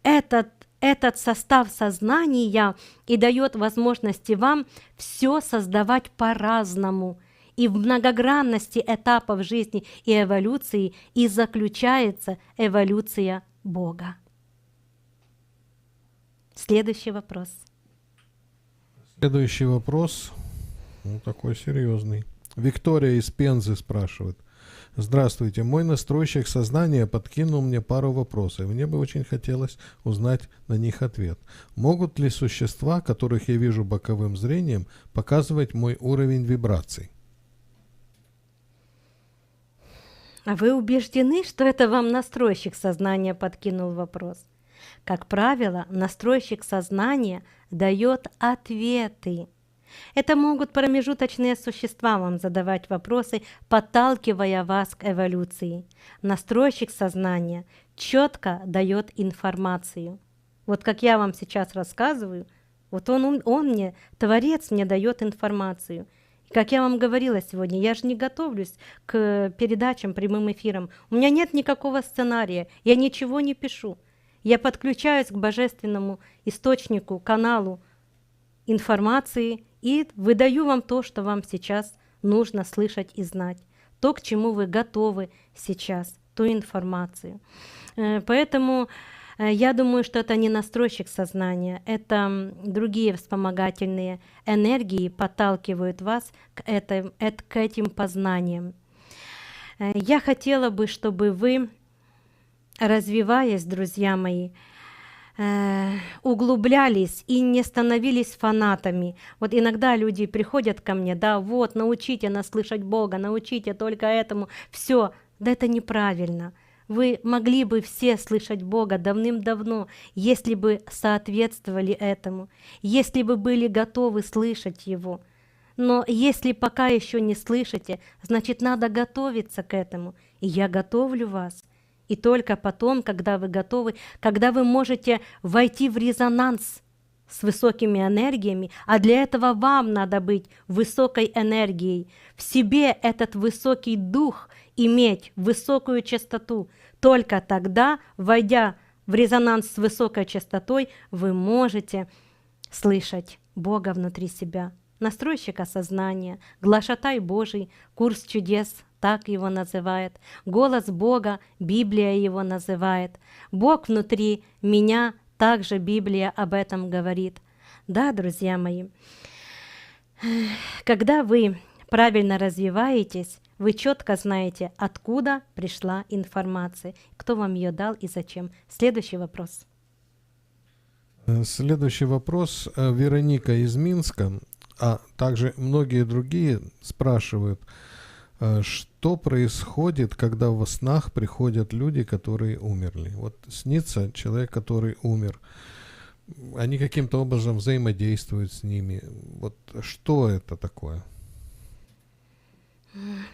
этот состав сознания и дает возможности вам все создавать по-разному. И в многогранности этапов жизни и эволюции и заключается эволюция Бога. Следующий вопрос. Следующий вопрос, ну, такой серьезный. Виктория из Пензы спрашивает. Здравствуйте, мой настройщик сознания подкинул мне пару вопросов, и мне бы очень хотелось узнать на них ответ. Могут ли существа, которых я вижу боковым зрением, показывать мой уровень вибраций? А вы убеждены, что это вам настройщик сознания подкинул вопрос? Как правило, настройщик сознания дает ответы. Это могут промежуточные существа вам задавать вопросы, подталкивая вас к эволюции. Настройщик сознания четко дает информацию. Вот как я вам сейчас рассказываю, вот он мне, Творец мне дает информацию. И как я вам говорила сегодня, я же не готовлюсь к передачам, прямым эфирам. У меня нет никакого сценария, я ничего не пишу. Я подключаюсь к божественному источнику, каналу информации и выдаю вам то, что вам сейчас нужно слышать и знать, то, к чему вы готовы сейчас, ту информацию. Поэтому я думаю, что это не настройщик сознания, это другие вспомогательные энергии подталкивают вас к этим познаниям. Я хотела бы, чтобы вы, развиваясь, друзья мои, углублялись и не становились фанатами. Вот иногда люди приходят ко мне, да, вот, научите нас слышать Бога, научите только этому, все, да это неправильно. Вы могли бы все слышать Бога давным-давно, если бы соответствовали этому, если бы были готовы слышать Его. Но если пока еще не слышите, значит, надо готовиться к этому. И я готовлю вас. И только потом, когда вы готовы, когда вы можете войти в резонанс с высокими энергиями, а для этого вам надо быть высокой энергией, в себе этот высокий дух иметь, высокую частоту. Только тогда, войдя в резонанс с высокой частотой, вы можете слышать Бога внутри себя. Настройщика сознания, глашатай Божий, курс чудес, так его называет, голос Бога, Библия его называет. Бог внутри меня, также Библия об этом говорит. Да, друзья мои, когда вы правильно развиваетесь, вы четко знаете, откуда пришла информация, кто вам ее дал и зачем. Следующий вопрос. Следующий вопрос. Вероника из Минска, а также многие другие спрашивают, что происходит, когда во снах приходят люди, которые умерли. Вот снится человек, который умер. Они каким-то образом взаимодействуют с ними. Вот что это такое?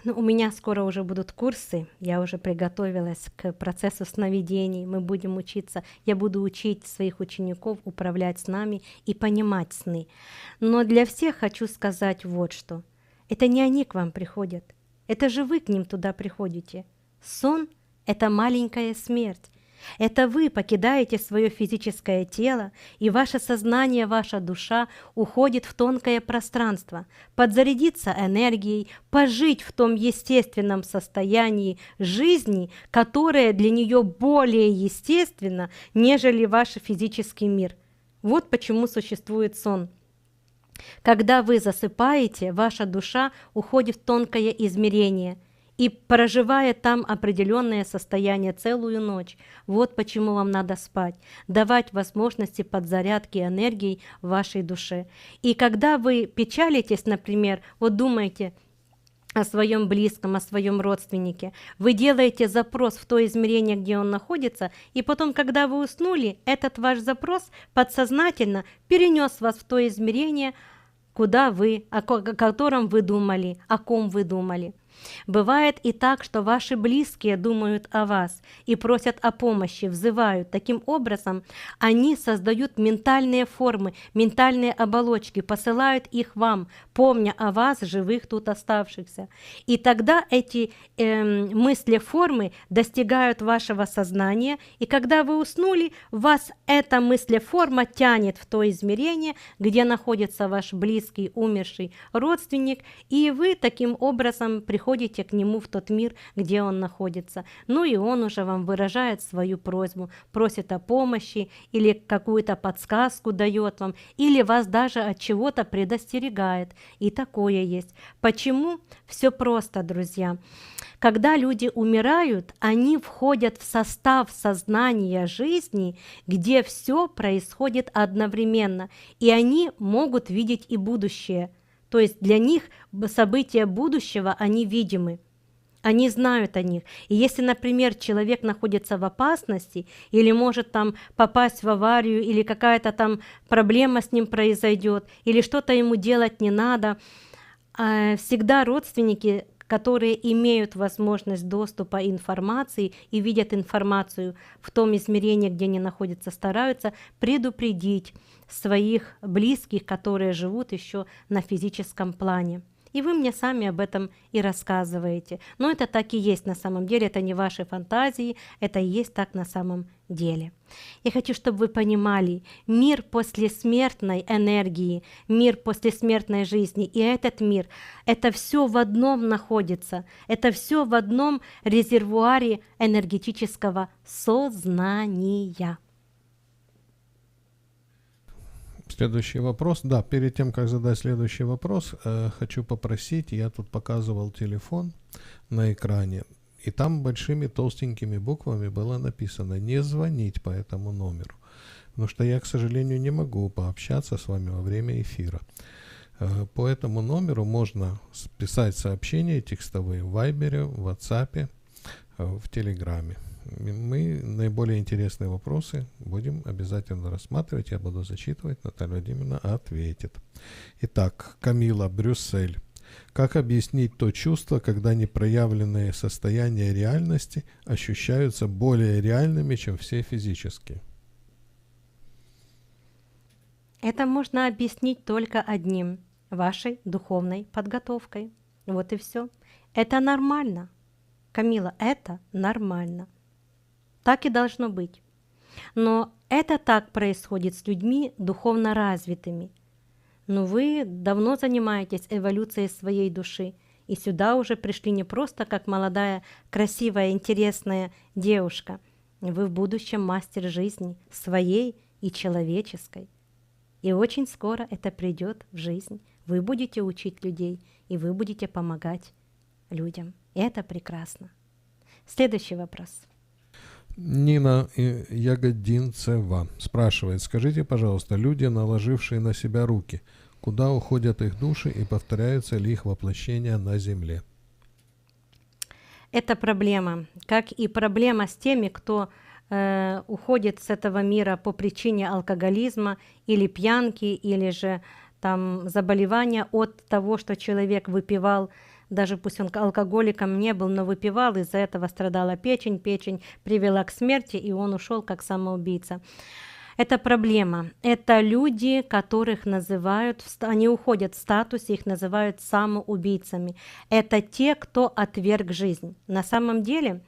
Ну, у меня скоро уже будут курсы, я уже приготовилась к процессу сновидений, мы будем учиться, я буду учить своих учеников управлять снами и понимать сны. Но для всех хочу сказать вот что. Это не они к вам приходят, это же вы к ним туда приходите. Сон — это маленькая смерть. Это вы покидаете свое физическое тело, и ваше сознание, ваша душа уходит в тонкое пространство, подзарядиться энергией, пожить в том естественном состоянии жизни, которое для нее более естественно, нежели ваш физический мир. Вот почему существует сон. Когда вы засыпаете, ваша душа уходит в тонкое измерение и проживает там определенное состояние целую ночь. Вот почему вам надо спать, давать возможности подзарядки энергии в вашей душе. И когда вы печалитесь, например, вот думаете о своем близком, о своем родственнике, вы делаете запрос в то измерение, где он находится, и потом, когда вы уснули, этот ваш запрос подсознательно перенес вас в то измерение, куда вы, о котором вы думали, о ком вы думали. Бывает и так, что ваши близкие думают о вас и просят о помощи, взывают. Таким образом, они создают ментальные формы, ментальные оболочки, посылают их вам, помня о вас, живых тут оставшихся. И тогда эти мысли-формы достигают вашего сознания, и когда вы уснули, вас эта мыслеформа тянет в то измерение, где находится ваш близкий, умерший родственник, и вы таким образом приходите к нему в тот мир, где он находится. Ну и он уже вам выражает свою просьбу, просит о помощи или какую-то подсказку дает вам, или вас даже от чего-то предостерегает. И такое есть. Почему? Все просто, друзья. Когда люди умирают, они входят в состав сознания жизни, где все происходит одновременно, и они могут видеть и будущее. То есть для них события будущего, они видимы, они знают о них. И если, например, человек находится в опасности или может там попасть в аварию, или какая-то там проблема с ним произойдет, или что-то ему делать не надо, всегда родственники, которые имеют возможность доступа информации и видят информацию в том измерении, где они находятся, стараются предупредить своих близких, которые живут еще на физическом плане. И вы мне сами об этом и рассказываете. Но это так и есть на самом деле, это не ваши фантазии, это и есть так на самом деле. Я хочу, чтобы вы понимали, мир после смертной энергии, мир после смертной жизни и этот мир, это все в одном находится, это все в одном резервуаре энергетического сознания. Следующий вопрос. Да, перед тем, как задать следующий вопрос, хочу попросить, я тут показывал телефон на экране, и там большими толстенькими буквами было написано «Не звонить по этому номеру». потому что я, к сожалению, не могу пообщаться с вами во время эфира. По этому номеру можно писать сообщения текстовые в Вайбере, в WhatsApp, в Телеграме. Мы наиболее интересные вопросы будем обязательно рассматривать. Я буду зачитывать, Наталья Владимировна ответит. Итак, Камила, Брюссель. Как объяснить то чувство, когда непроявленные состояния реальности ощущаются более реальными, чем все физические? Это можно объяснить только одним – вашей духовной подготовкой. Вот и все. Это нормально. Камила, это нормально. Так и должно быть. Но это так происходит с людьми духовно развитыми. Но вы давно занимаетесь эволюцией своей души, и сюда уже пришли не просто как молодая, красивая, интересная девушка. Вы в будущем мастер жизни, своей и человеческой. И очень скоро это придет в жизнь. Вы будете учить людей, и вы будете помогать людям. И это прекрасно. Следующий вопрос. Нина Ягодинцева спрашивает, скажите, пожалуйста, люди, наложившие на себя руки, куда уходят их души и повторяются ли их воплощения на земле? Это проблема, как и проблема с теми, кто уходит с этого мира по причине алкоголизма или пьянки, или же там заболевания от того, что человек выпивал. Даже пусть он алкоголиком не был, но выпивал, из-за этого страдала печень, печень привела к смерти, и он ушел как самоубийца. Это проблема. Это люди, которых называют, они уходят в статусе, их называют самоубийцами. Это те, кто отверг жизнь. На самом деле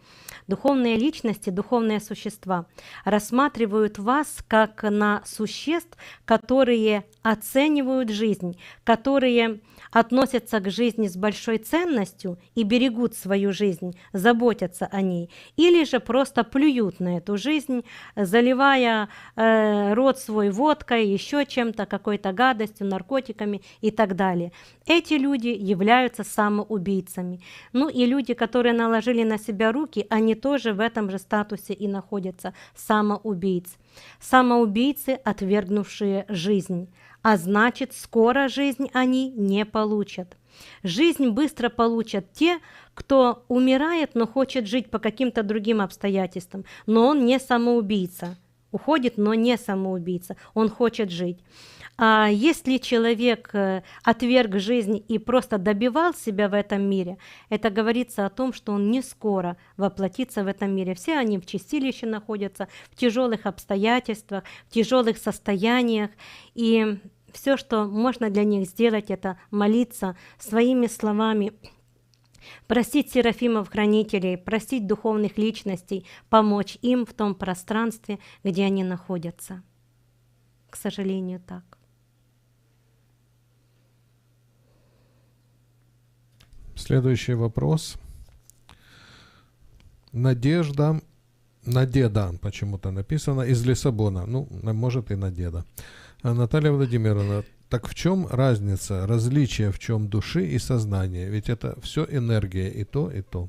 духовные личности, духовные существа рассматривают вас как на существ, которые оценивают жизнь, которые относятся к жизни с большой ценностью и берегут свою жизнь, заботятся о ней, или же просто плюют на эту жизнь, заливая рот свой водкой, еще чем-то, какой-то гадостью, наркотиками и так далее. Эти люди являются самоубийцами. Ну и люди, которые наложили на себя руки, они тоже в этом же статусе и находятся, самоубийц. Самоубийцы, отвергнувшие жизнь. А значит, скоро жизнь они не получат. Жизнь быстро получат те, кто умирает, но хочет жить по каким-то другим обстоятельствам. Но он не самоубийца. Уходит, но не самоубийца. Он хочет жить. А если человек отверг жизнь и просто добивал себя в этом мире, это говорится о том, что он не скоро воплотится в этом мире. Все они в чистилище находятся, в тяжелых обстоятельствах, в тяжелых состояниях. И все, что можно для них сделать, это молиться своими словами, просить серафимов-хранителей, просить духовных личностей помочь им в том пространстве, где они находятся. К сожалению, так. Следующий вопрос. Надежда почему-то написано, из Лиссабона. Ну, может и Надеда. Наталья Владимировна, так в чем разница, различие в чем души и сознания? Ведь это все энергия, и то, и то.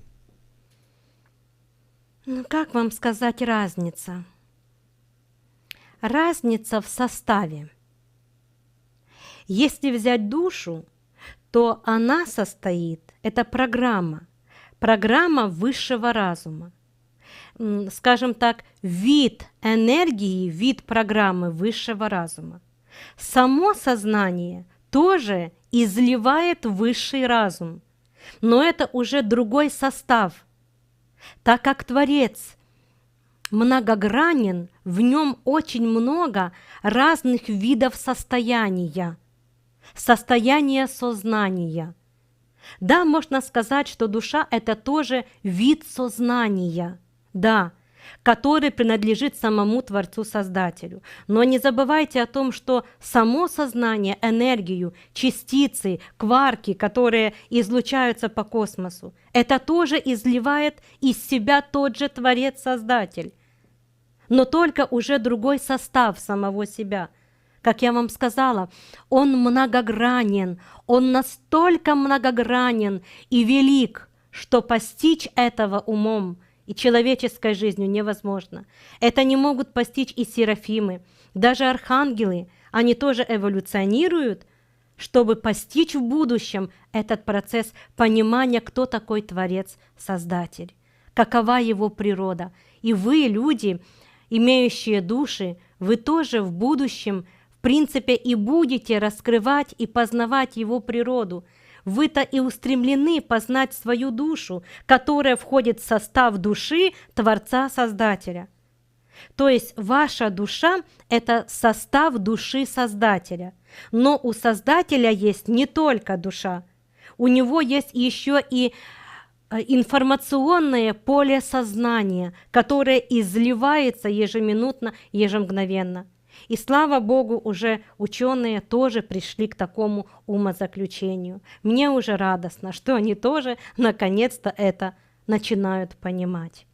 Ну, как вам сказать разница? Разница в составе. Если взять душу, то она состоит, это программа высшего разума. Скажем так, вид энергии, вид программы высшего разума. Само сознание тоже изливает высший разум, но это уже другой состав. Так как Творец многогранен, в нем очень много разных видов состояния сознания. Да, можно сказать, что душа – это тоже вид сознания, да, который принадлежит самому Творцу-Создателю. Но не забывайте о том, что само сознание, энергию, частицы, кварки, которые излучаются по космосу, это тоже изливает из себя тот же Творец-Создатель, но только уже другой состав самого себя. Как я вам сказала, он многогранен, он настолько многогранен и велик, что постичь этого умом и человеческой жизнью невозможно. Это не могут постичь и серафимы, даже архангелы, они тоже эволюционируют, чтобы постичь в будущем этот процесс понимания, кто такой Творец, Создатель, какова его природа. И вы, люди, имеющие души, вы тоже в будущем, в принципе, и будете раскрывать и познавать его природу. Вы-то и устремлены познать свою душу, которая входит в состав души Творца-Создателя. То есть ваша душа – это состав души Создателя. Но у Создателя есть не только душа, у него есть еще и информационное поле сознания, которое изливается ежеминутно, ежемгновенно. И слава Богу, уже ученые тоже пришли к такому умозаключению. Мне уже радостно, что они тоже наконец-то это начинают понимать.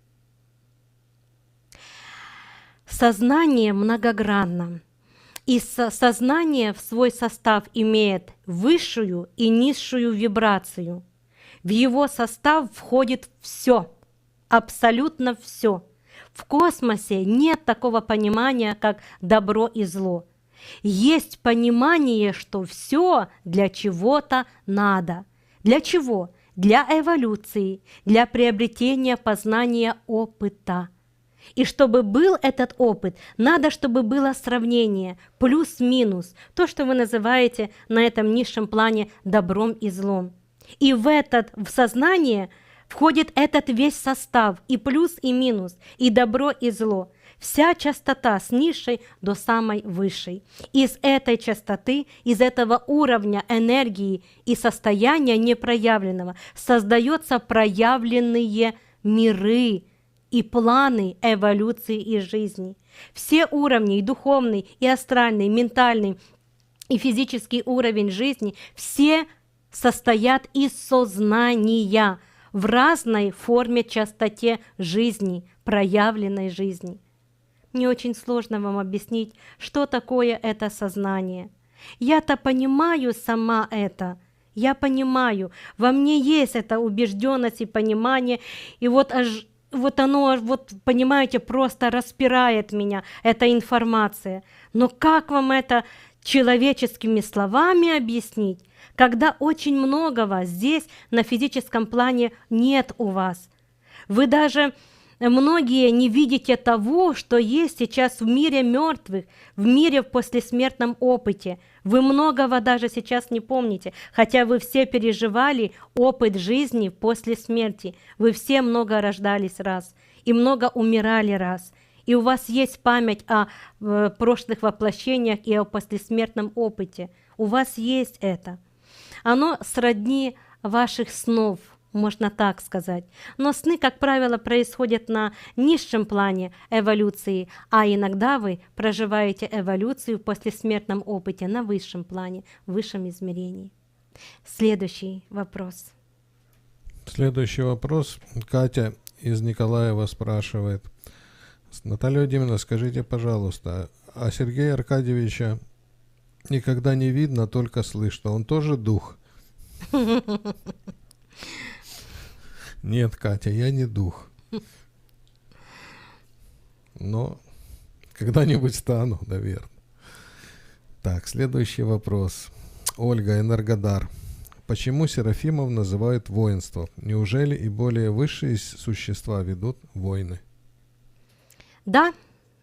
Сознание многогранно, и сознание в свой состав имеет высшую и низшую вибрацию. В его состав входит все, абсолютно все. В космосе нет такого понимания, как добро и зло. Есть понимание, что все для чего-то надо. Для чего? Для эволюции, для приобретения познания опыта. И чтобы был этот опыт, надо, чтобы было сравнение, плюс-минус, то, что вы называете на этом низшем плане добром и злом. И в сознание входит этот весь состав, и плюс, и минус, и добро, и зло. Вся частота с низшей до самой высшей. Из этой частоты, из этого уровня энергии и состояния непроявленного создаются проявленные миры и планы эволюции и жизни. Все уровни, и духовный, и астральный, и ментальный, и физический уровень жизни, все состоят из сознания в разной форме, частоте жизни, проявленной жизни. Мне очень сложно вам объяснить, что такое это сознание. Я-то понимаю сама это. Я понимаю, во мне есть эта убежденность и понимание, и вот оно, понимаете, просто распирает меня, эта информация. Но как вам это человеческими словами объяснить, когда очень многого здесь на физическом плане нет у вас? Вы даже многие не видите того, что есть сейчас в мире мертвых, в мире в послесмертном опыте. Вы многого даже сейчас не помните, хотя вы все переживали опыт жизни после смерти. Вы все много рождались раз и много умирали раз. И у вас есть память о прошлых воплощениях и о послесмертном опыте. У вас есть это. Оно сродни ваших снов, можно так сказать. Но сны, как правило, происходят на низшем плане эволюции, а иногда вы проживаете эволюцию в послесмертном опыте на высшем плане, в высшем измерении. Следующий вопрос. Следующий вопрос. Катя из Николаева спрашивает. Наталья Владимировна, скажите, пожалуйста, а Сергея Аркадьевича никогда не видно, только слышно. Он тоже дух? Нет, Катя, я не дух. Но когда-нибудь стану, наверное. Так, следующий вопрос. Ольга, Энергодар. Почему серафимов называют воинством? Неужели и более высшие существа ведут войны? Да,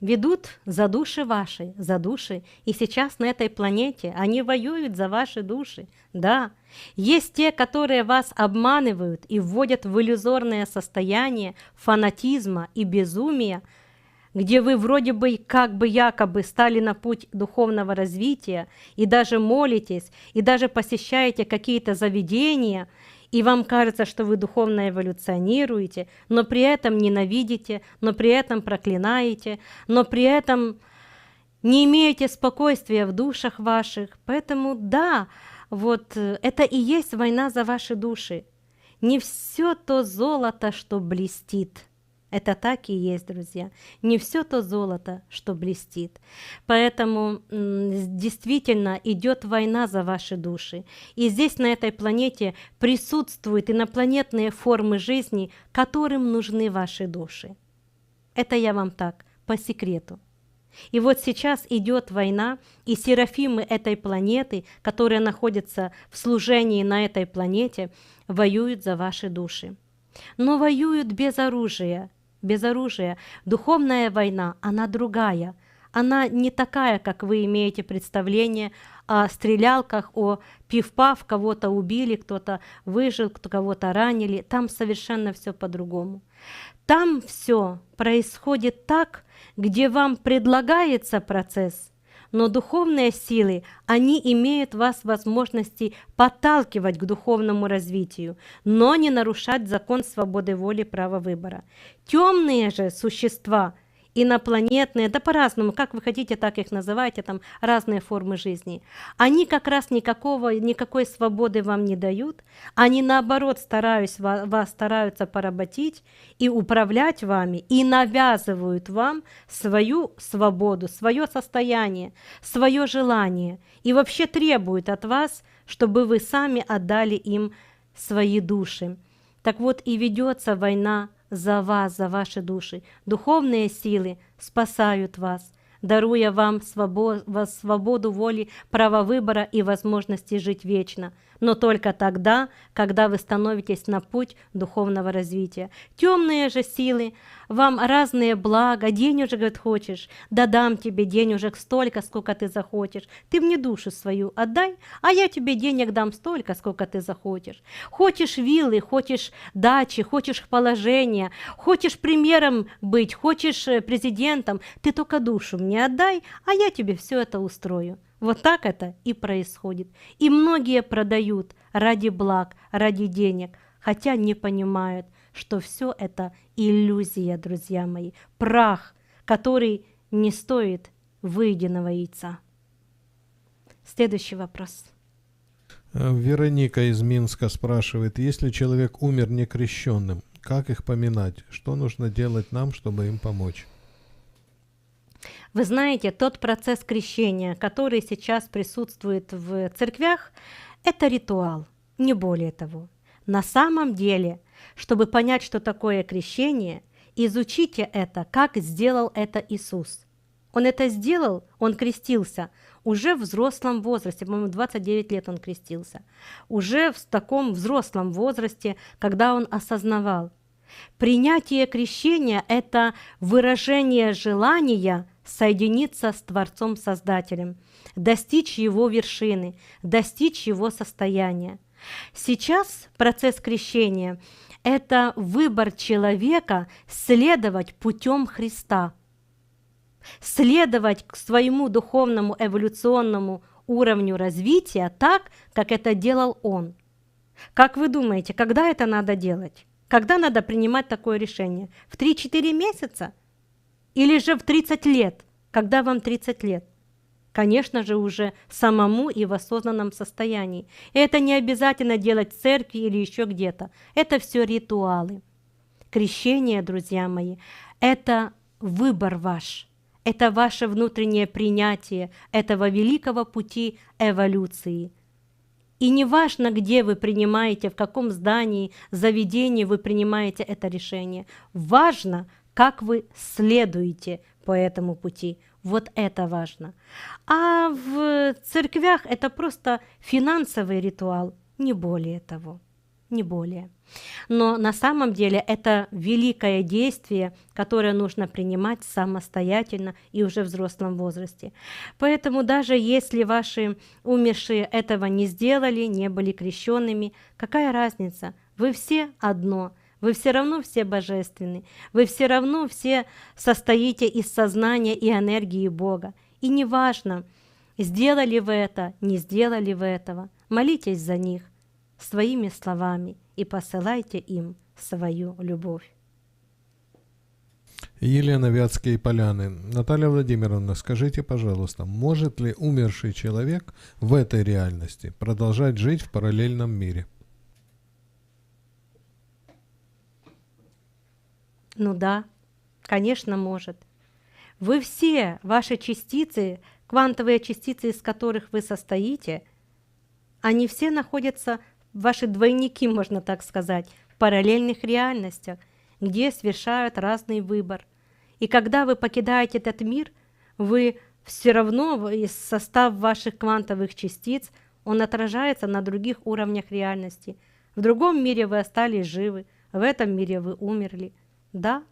ведут за души ваши, за души. И сейчас на этой планете они воюют за ваши души. Да, есть те, которые вас обманывают и вводят в иллюзорное состояние фанатизма и безумия, где вы вроде бы как бы якобы стали на путь духовного развития и даже молитесь, и даже посещаете какие-то заведения, и вам кажется, что вы духовно эволюционируете, но при этом ненавидите, но при этом проклинаете, но при этом не имеете спокойствия в душах ваших. Поэтому да, вот это и есть война за ваши души. Не все то золото, что блестит. Это так и есть, друзья. Не все то золото, что блестит. Поэтому действительно идет война за ваши души. И здесь, на этой планете, присутствуют инопланетные формы жизни, которым нужны ваши души. Это я вам так, по секрету. И вот сейчас идет война, и серафимы этой планеты, которые находятся в служении на этой планете, воюют за ваши души. Но воюют без оружия. Без оружия. Духовная война, она другая. Она не такая, как вы имеете представление о стрелялках, о пиф-паф, кого-то убили, кто-то выжил, кого-то ранили. Там совершенно все по-другому. Там все происходит так, где вам предлагается процесс, но духовные силы, они имеют вас возможности подталкивать к духовному развитию, но не нарушать закон свободы воли, права выбора. Темные же существа, инопланетные, да по-разному, как вы хотите, так их называйте, там разные формы жизни, они как раз никакой свободы вам не дают, они наоборот вас стараются поработить и управлять вами, и навязывают вам свою свободу, свое состояние, свое желание, и вообще требуют от вас, чтобы вы сами отдали им свои души. Так вот и ведется война за вас, за ваши души. Духовные силы спасают вас, даруя вам свободу воли, право выбора и возможности жить вечно. Но только тогда, когда вы становитесь на путь духовного развития. Темные же силы вам разные блага, денежек хочешь, да дам тебе денежек столько, сколько ты захочешь. Ты мне душу свою отдай, а я тебе денег дам столько, сколько ты захочешь. Хочешь виллы, хочешь дачи, хочешь положения, хочешь премьером быть, хочешь президентом, ты только душу мне отдай, а я тебе все это устрою. Вот так это и происходит. И многие продают ради благ, ради денег, хотя не понимают, что все это иллюзия, друзья мои, прах, который не стоит выеденного яйца. Следующий вопрос. Вероника из Минска спрашивает, если человек умер некрещенным, как их поминать? Что нужно делать нам, чтобы им помочь? Вы знаете, тот процесс крещения, который сейчас присутствует в церквях, это ритуал, не более того. На самом деле, чтобы понять, что такое крещение, изучите это, как сделал это Иисус. Он это сделал, он крестился уже в взрослом возрасте, по-моему, 29 лет он крестился, уже в таком взрослом возрасте, когда он осознавал. Принятие крещения – это выражение желания соединиться с Творцом-Создателем, достичь Его вершины, достичь Его состояния. Сейчас процесс крещения – это выбор человека следовать путем Христа, следовать к своему духовному эволюционному уровню развития так, как это делал Он. Как вы думаете, когда это надо делать? Когда надо принимать такое решение? В 3-4 месяца? Или же в 30 лет, когда вам 30 лет? Конечно же, уже самому и в осознанном состоянии. И это не обязательно делать в церкви или еще где-то. Это все ритуалы. Крещение, друзья мои, это выбор ваш. Это ваше внутреннее принятие этого великого пути эволюции. И не важно, где вы принимаете, в каком здании, заведении вы принимаете это решение. Важно, как вы следуете по этому пути. Вот это важно. А в церквях это просто финансовый ритуал, не более того. Не более. Но на самом деле это великое действие, которое нужно принимать самостоятельно и уже в взрослом возрасте. Поэтому даже если ваши умершие этого не сделали, не были крещенными, какая разница? Вы все одно. Вы все равно все божественны. Вы все равно все состоите из сознания и энергии Бога. И неважно, сделали вы это, не сделали вы этого, молитесь за них своими словами и посылайте им свою любовь. Елена, Вятские Поляны. Наталья Владимировна, скажите, пожалуйста, может ли умерший человек в этой реальности продолжать жить в параллельном мире? Ну да, конечно, может. Вы все, ваши частицы, квантовые частицы, из которых вы состоите, они все находятся, ваши двойники, можно так сказать, в параллельных реальностях, где совершают разный выбор. И когда вы покидаете этот мир, вы все равно, состав ваших квантовых частиц, он отражается на других уровнях реальности. В другом мире вы остались живы, в этом мире вы умерли. Да?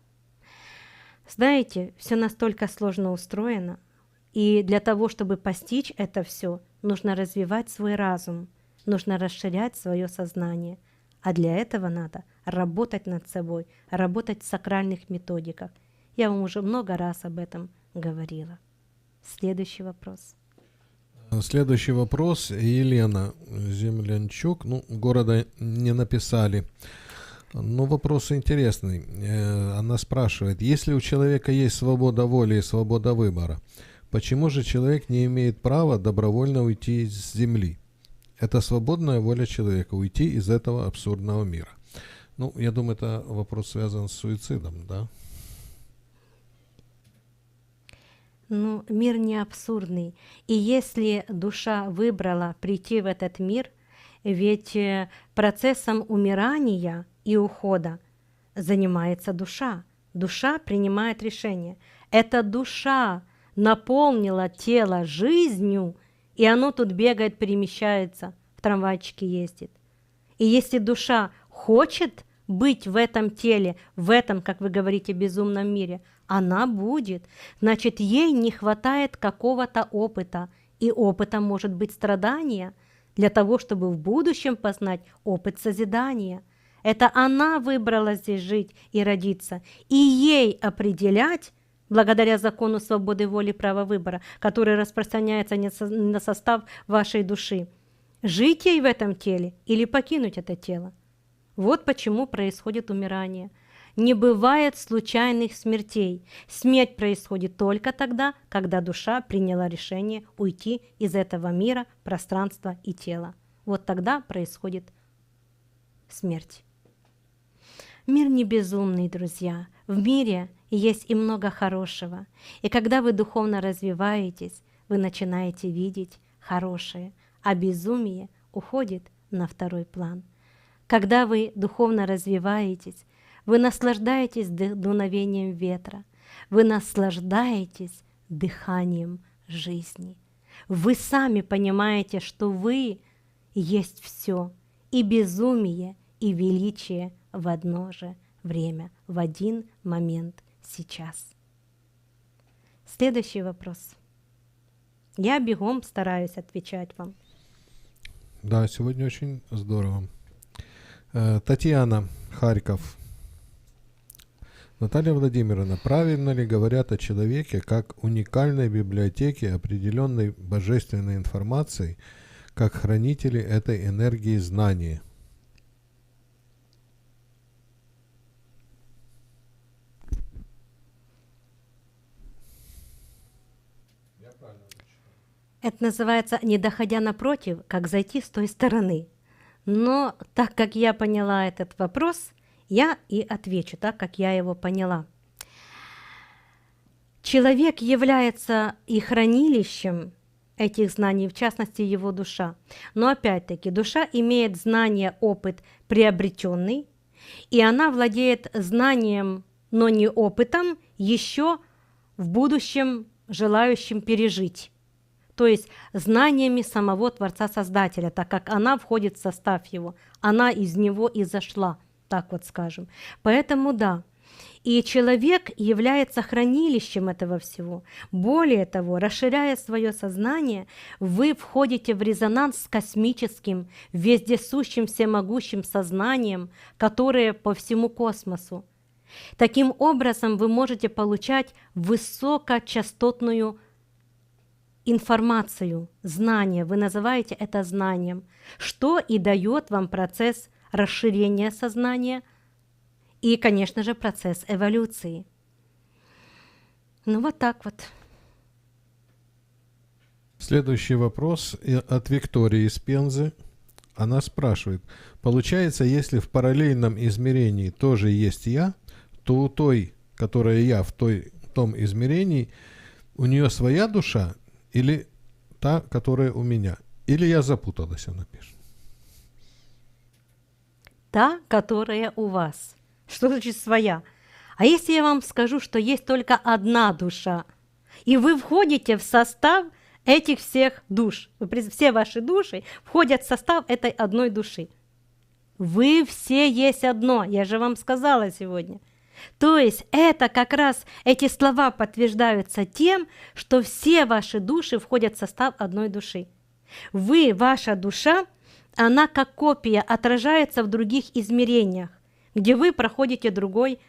Знаете, все настолько сложно устроено, и для того, чтобы постичь это все, нужно развивать свой разум, нужно расширять свое сознание, а для этого надо работать над собой, работать в сакральных методиках. Я вам уже много раз об этом говорила. Следующий вопрос. Следующий вопрос. Елена Землянчук. Города не написали. Но вопрос интересный. Она спрашивает, если у человека есть свобода воли и свобода выбора, почему же человек не имеет права добровольно уйти с Земли? Это свободная воля человека уйти из этого абсурдного мира. Я думаю, это вопрос связан с суицидом, да? Мир не абсурдный. И если душа выбрала прийти в этот мир, ведь процессом умирания и ухода занимается душа. Душа принимает решение. Эта душа наполнила тело жизнью, и оно тут бегает, перемещается, в трамвайчике ездит. И если душа хочет быть в этом теле, в этом, как вы говорите, безумном мире, она будет. Значит, ей не хватает какого-то опыта, и опытом может быть страдание, для того, чтобы в будущем познать опыт созидания. Это она выбрала здесь жить и родиться, и ей определять, благодаря закону свободы воли и права выбора, который распространяется на состав вашей души, жить ей в этом теле или покинуть это тело. Вот почему происходит умирание. Не бывает случайных смертей. Смерть происходит только тогда, когда душа приняла решение уйти из этого мира, пространства и тела. Вот тогда происходит смерть. Мир не безумный, друзья. В мире есть и много хорошего. И когда вы духовно развиваетесь, вы начинаете видеть хорошее, а безумие уходит на второй план. Когда вы духовно развиваетесь, вы наслаждаетесь дуновением ветра, вы наслаждаетесь дыханием жизни. Вы сами понимаете, что вы есть все, и безумие, и величие в одно же время, в один момент сейчас. Следующий вопрос. Я бегом стараюсь отвечать вам. Да, сегодня очень здорово. Татьяна, Харьков. Наталья Владимировна, правильно ли говорят о человеке как уникальной библиотеке определенной божественной информации, как хранители этой энергии знания? Это называется «не доходя напротив, как зайти с той стороны». Но так как я поняла этот вопрос, я и отвечу так, как я его поняла. Человек является и хранилищем этих знаний, в частности, его душа. Но опять-таки, душа имеет знание, опыт приобретенный, и она владеет знанием, но не опытом, еще в будущем желающим пережить. То есть знаниями самого Творца-Создателя, так как она входит в состав его, она из него и зашла, так вот скажем. Поэтому да, и человек является хранилищем этого всего. Более того, расширяя свое сознание, вы входите в резонанс с космическим, вездесущим, всемогущим сознанием, которое по всему космосу. Таким образом, вы можете получать высокочастотную информацию, знание, вы называете это знанием, что и дает вам процесс расширения сознания и, конечно же, процесс эволюции. Вот так вот. Следующий вопрос от Виктории из Пензы. Она спрашивает, получается, если в параллельном измерении тоже есть я, то у той, которая я в том измерении, у нее своя душа или та, которая у меня? Или я запуталась, она пишет. Та, которая у вас. Что значит своя? А если я вам скажу, что есть только одна душа, и вы входите в состав этих всех душ, все ваши души входят в состав этой одной души. Вы все есть одно, я же вам сказала сегодня. То есть это как раз, эти слова подтверждаются тем, что все ваши души входят в состав одной души. Вы, ваша душа, она как копия отражается в других измерениях, где вы проходите другой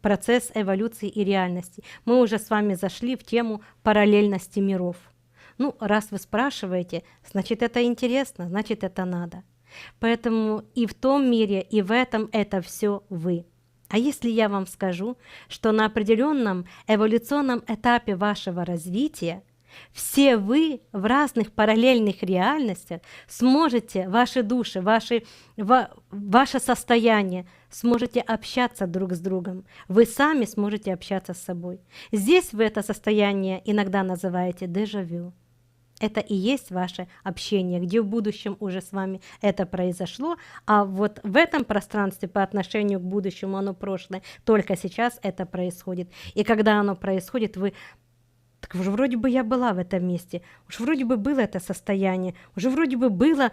процесс эволюции и реальности. Мы уже с вами зашли в тему параллельности миров. Ну, раз вы спрашиваете, значит, это интересно, значит, это надо. Поэтому и в том мире, и в этом это все вы. А если я вам скажу, что на определенном эволюционном этапе вашего развития все вы в разных параллельных реальностях сможете, ваши души, ваше состояние, сможете общаться друг с другом. Вы сами сможете общаться с собой. Здесь вы это состояние иногда называете дежавю. Это и есть ваше общение, где в будущем уже с вами это произошло, а вот в этом пространстве по отношению к будущему оно прошлое, только сейчас это происходит. И когда оно происходит, вы так уже вроде бы я была в этом месте, уж вроде бы было это состояние, уже вроде бы была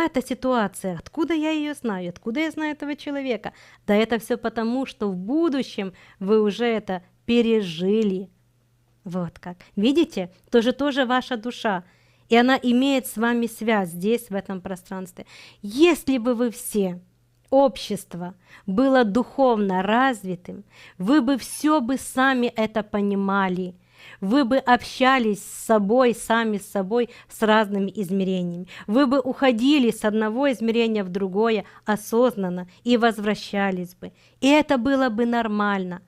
эта ситуация. Откуда я ее знаю? Откуда я знаю этого человека? Да это все потому, что в будущем вы уже это пережили. Вот как. Видите? Тоже ваша душа. И она имеет с вами связь здесь, в этом пространстве. Если бы вы все, общество, было духовно развитым, вы бы все бы сами это понимали. Вы бы общались с собой, сами с собой, с разными измерениями. Вы бы уходили с одного измерения в другое осознанно и возвращались бы. И это было бы нормально.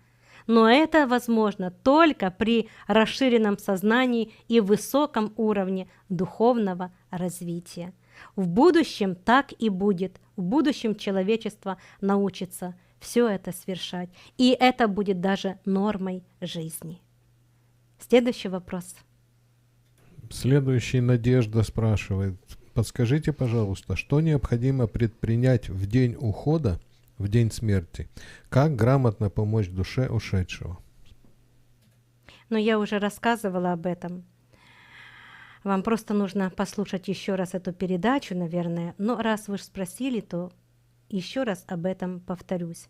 Но это возможно только при расширенном сознании и высоком уровне духовного развития. В будущем так и будет. В будущем человечество научится все это совершать. И это будет даже нормой жизни. Следующий вопрос. Следующий Надежда спрашивает. Подскажите, пожалуйста, что необходимо предпринять в день ухода, в день смерти? Как грамотно помочь душе ушедшего? Но я уже рассказывала об этом. Вам просто нужно послушать еще раз эту передачу, наверное. Но раз вы спросили, то еще раз об этом повторюсь.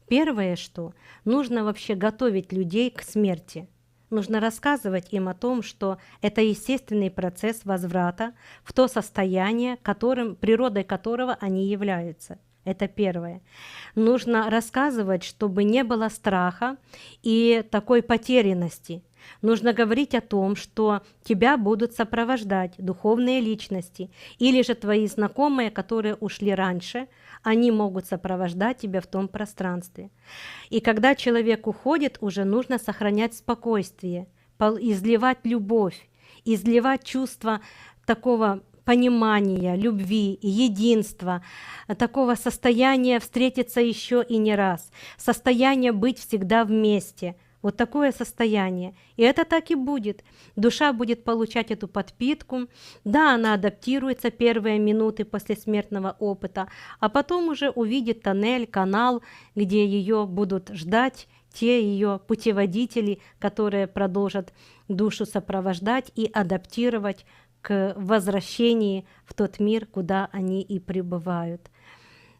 Первое, что нужно вообще готовить людей к смерти. Нужно рассказывать им о том, что это естественный процесс возврата в то состояние, природой которого они являются. Это первое. Нужно рассказывать, чтобы не было страха и такой потерянности. Нужно говорить о том, что тебя будут сопровождать духовные личности или же твои знакомые, которые ушли раньше, они могут сопровождать тебя в том пространстве. И когда человек уходит, уже нужно сохранять спокойствие, изливать любовь, изливать чувство такого понимания, любви, единства, такого состояния встретиться еще и не раз, состояние быть всегда вместе. Вот такое состояние. И это так и будет. Душа будет получать эту подпитку. Да, она адаптируется первые минуты после смертного опыта, а потом уже увидит тоннель, канал, где ее будут ждать те ее путеводители, которые продолжат душу сопровождать и адаптировать к возвращению в тот мир, куда они и пребывают.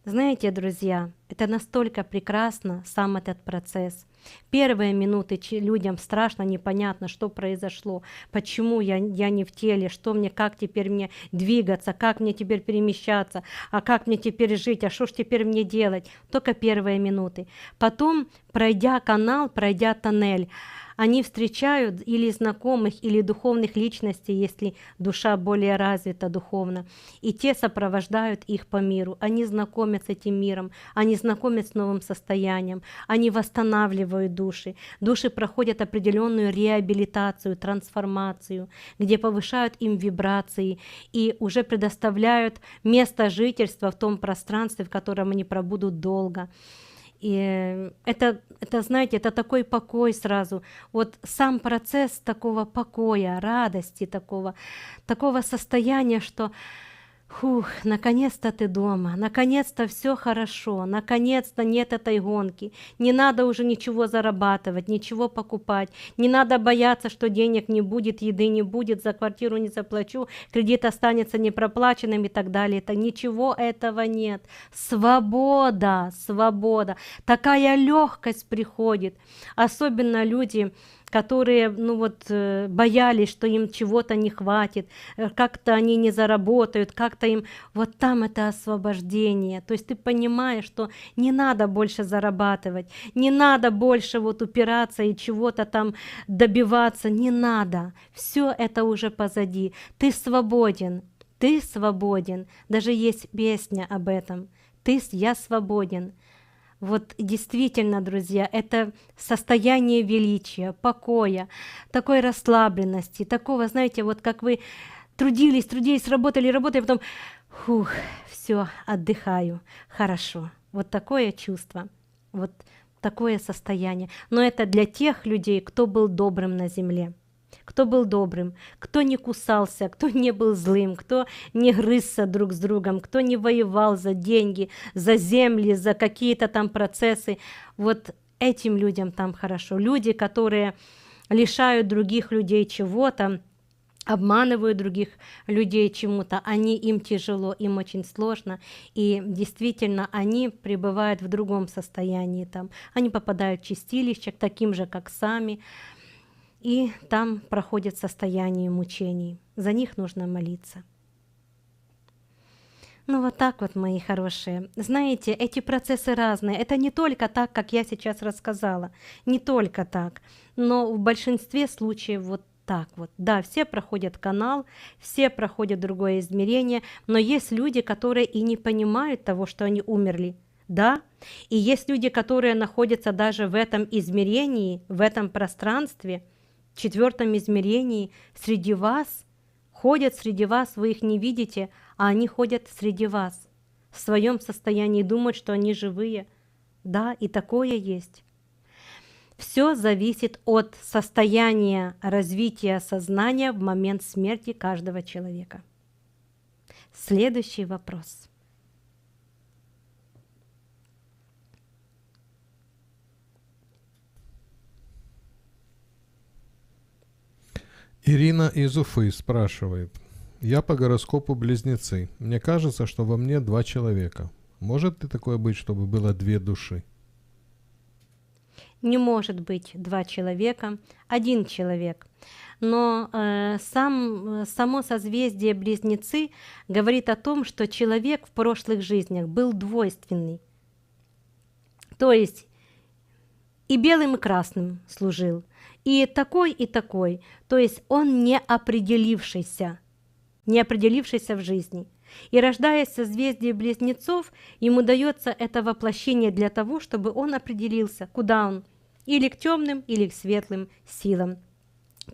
Знаете, друзья, это настолько прекрасно, сам этот процесс. Первые минуты людям страшно, непонятно, что произошло, почему я не в теле, что мне, как теперь мне двигаться, как мне теперь перемещаться, а как мне теперь жить, а что ж теперь мне делать. Только первые минуты. Потом, пройдя канал, пройдя тоннель, они встречают или знакомых, или духовных личностей, если душа более развита духовно, и те сопровождают их по миру. Они знакомят с этим миром, они знакомят с новым состоянием, они восстанавливают души. Души проходят определенную реабилитацию, трансформацию, где повышают им вибрации и уже предоставляют место жительства в том пространстве, в котором они пробудут долго. И это, знаете, это такой покой сразу. Вот сам процесс такого покоя, радости, такого состояния, что фух, наконец-то ты дома, наконец-то все хорошо, наконец-то нет этой гонки, не надо уже ничего зарабатывать, ничего покупать, не надо бояться, что денег не будет, еды не будет, за квартиру не заплачу, кредит останется непроплаченным и так далее. Это ничего этого нет. Свобода, свобода, такая легкость приходит, особенно люди, которые, боялись, что им чего-то не хватит, как-то они не заработают, как-то им, вот там это освобождение. То есть ты понимаешь, что не надо больше зарабатывать, не надо больше вот упираться и чего-то там добиваться, не надо. Все это уже позади. Ты свободен, ты свободен. Даже есть песня об этом. Я свободен. Вот действительно, друзья, это состояние величия, покоя, такой расслабленности, такого, знаете, вот как вы трудились, работали, потом, все, отдыхаю, хорошо. Вот такое чувство, вот такое состояние. Но это для тех людей, кто был добрым на земле. Кто был добрым, кто не кусался, кто не был злым, кто не грызся друг с другом, кто не воевал за деньги, за земли, за какие-то там процессы. Вот этим людям там хорошо. Люди, которые лишают других людей чего-то, обманывают других людей чему-то, им тяжело, им очень сложно, и действительно они пребывают в другом состоянии. Там. Они попадают в чистилище, таким же, как сами, и там проходят состояние мучений. За них нужно молиться. Ну вот так вот, мои хорошие. Знаете, эти процессы разные. Это не только так, как я сейчас рассказала. Не только так. Но в большинстве случаев вот так вот. Да, все проходят канал, все проходят другое измерение, но есть люди, которые и не понимают того, что они умерли. Да, и есть люди, которые находятся даже в этом измерении, в этом пространстве, в 4-м измерении, среди вас, ходят среди вас, вы их не видите, а они ходят среди вас, в своем состоянии, думают, что они живые. Да, и такое есть. Все зависит от состояния развития сознания в момент смерти каждого человека. Следующий вопрос. Ирина из Уфы спрашивает. Я по гороскопу близнецы. Мне кажется, что во мне 2 человека. Может ли такое быть, чтобы было 2 души? Не может быть 2 человека, 1 человек. Но само созвездие Близнецы говорит о том, что человек в прошлых жизнях был двойственный. То есть и белым, и красным служил, и такой, и такой. То есть он не определившийся в жизни. И рождаясь в созвездии Близнецов, ему дается это воплощение для того, чтобы он определился, куда он, или к темным, или к светлым силам.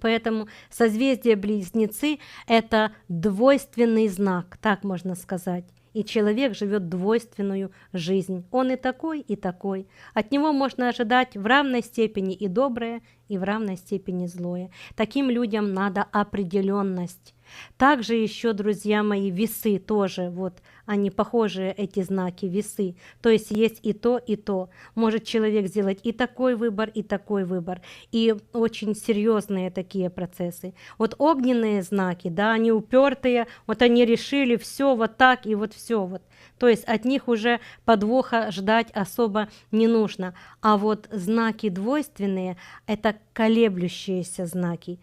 Поэтому созвездие Близнецы – это двойственный знак, так можно сказать. И человек живет двойственную жизнь. Он и такой, и такой. От него можно ожидать в равной степени и доброе, и в равной степени злое. Таким людям надо определенность. Также еще, друзья мои, весы тоже, вот они похожие, эти знаки, весы. То есть есть и то, и то. Может человек сделать и такой выбор, и такой выбор. И очень серьезные такие процессы. Вот огненные знаки, да, они упертые, вот они решили все вот так и вот все вот. То есть от них уже подвоха ждать особо не нужно. А вот знаки двойственные – это колеблющиеся знаки.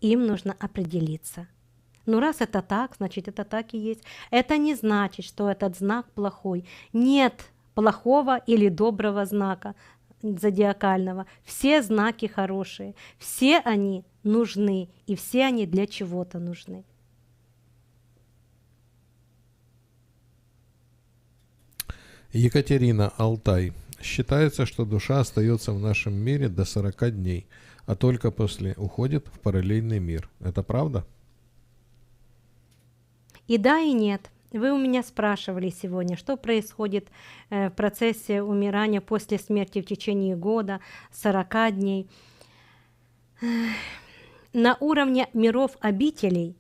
Им нужно определиться. Ну, раз это так, значит, это так и есть. Это не значит, что этот знак плохой. Нет плохого или доброго знака зодиакального. Все знаки хорошие. Все они нужны, и все они для чего-то нужны. Екатерина, Алтай. Считается, что душа остается в нашем мире до 40 дней, а только после уходит в параллельный мир. Это правда? И да, и нет. вы у меня спрашивали сегодня, что происходит в процессе умирания после смерти в течение года, 40 дней. На уровне миров обителей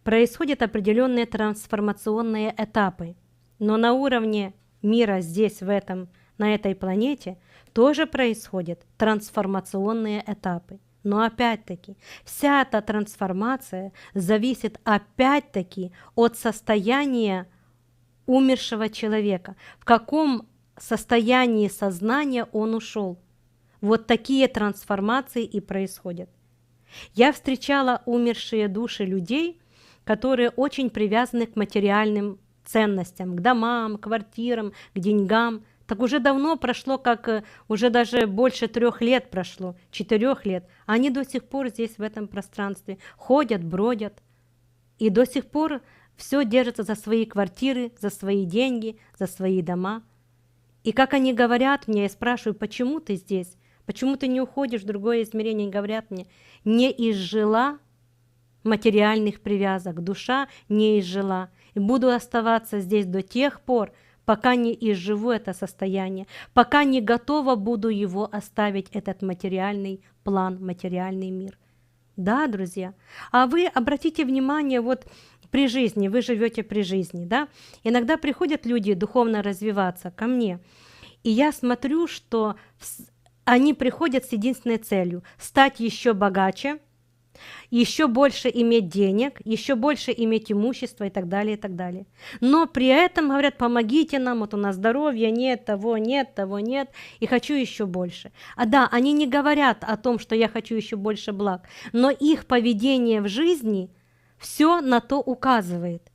происходят определенные трансформационные этапы, но на уровне мира здесь, на этой планете, тоже происходят трансформационные этапы. Но опять-таки, вся эта трансформация зависит опять-таки от состояния умершего человека. В каком состоянии сознания он ушел. Вот такие трансформации и происходят. Я встречала умершие души людей, которые очень привязаны к материальным ценностям, к домам, квартирам, к деньгам. Так уже давно прошло, уже даже больше 3 лет прошло, 4 лет. Они до сих пор здесь, в этом пространстве, ходят, бродят. И до сих пор все держится за свои квартиры, за свои деньги, за свои дома. И как они говорят мне, я спрашиваю, почему ты здесь? Почему ты не уходишь в другое измерение? И говорят мне, не изжила материальных привязок, душа не изжила. И буду оставаться здесь до тех пор, пока не изживу это состояние, пока не готова буду его оставить, этот материальный план, материальный мир. Да, друзья. А вы обратите внимание, вот при жизни, вы живете при жизни, да? Иногда приходят люди духовно развиваться ко мне, и я смотрю, что они приходят с единственной целью – стать еще богаче, еще больше иметь денег, еще больше иметь имущество и так далее, и так далее. Но при этом говорят, помогите нам, вот у нас здоровья нет, того нет, и хочу еще больше. Да, они не говорят о том, что я хочу еще больше благ, но их поведение в жизни все на то указывает.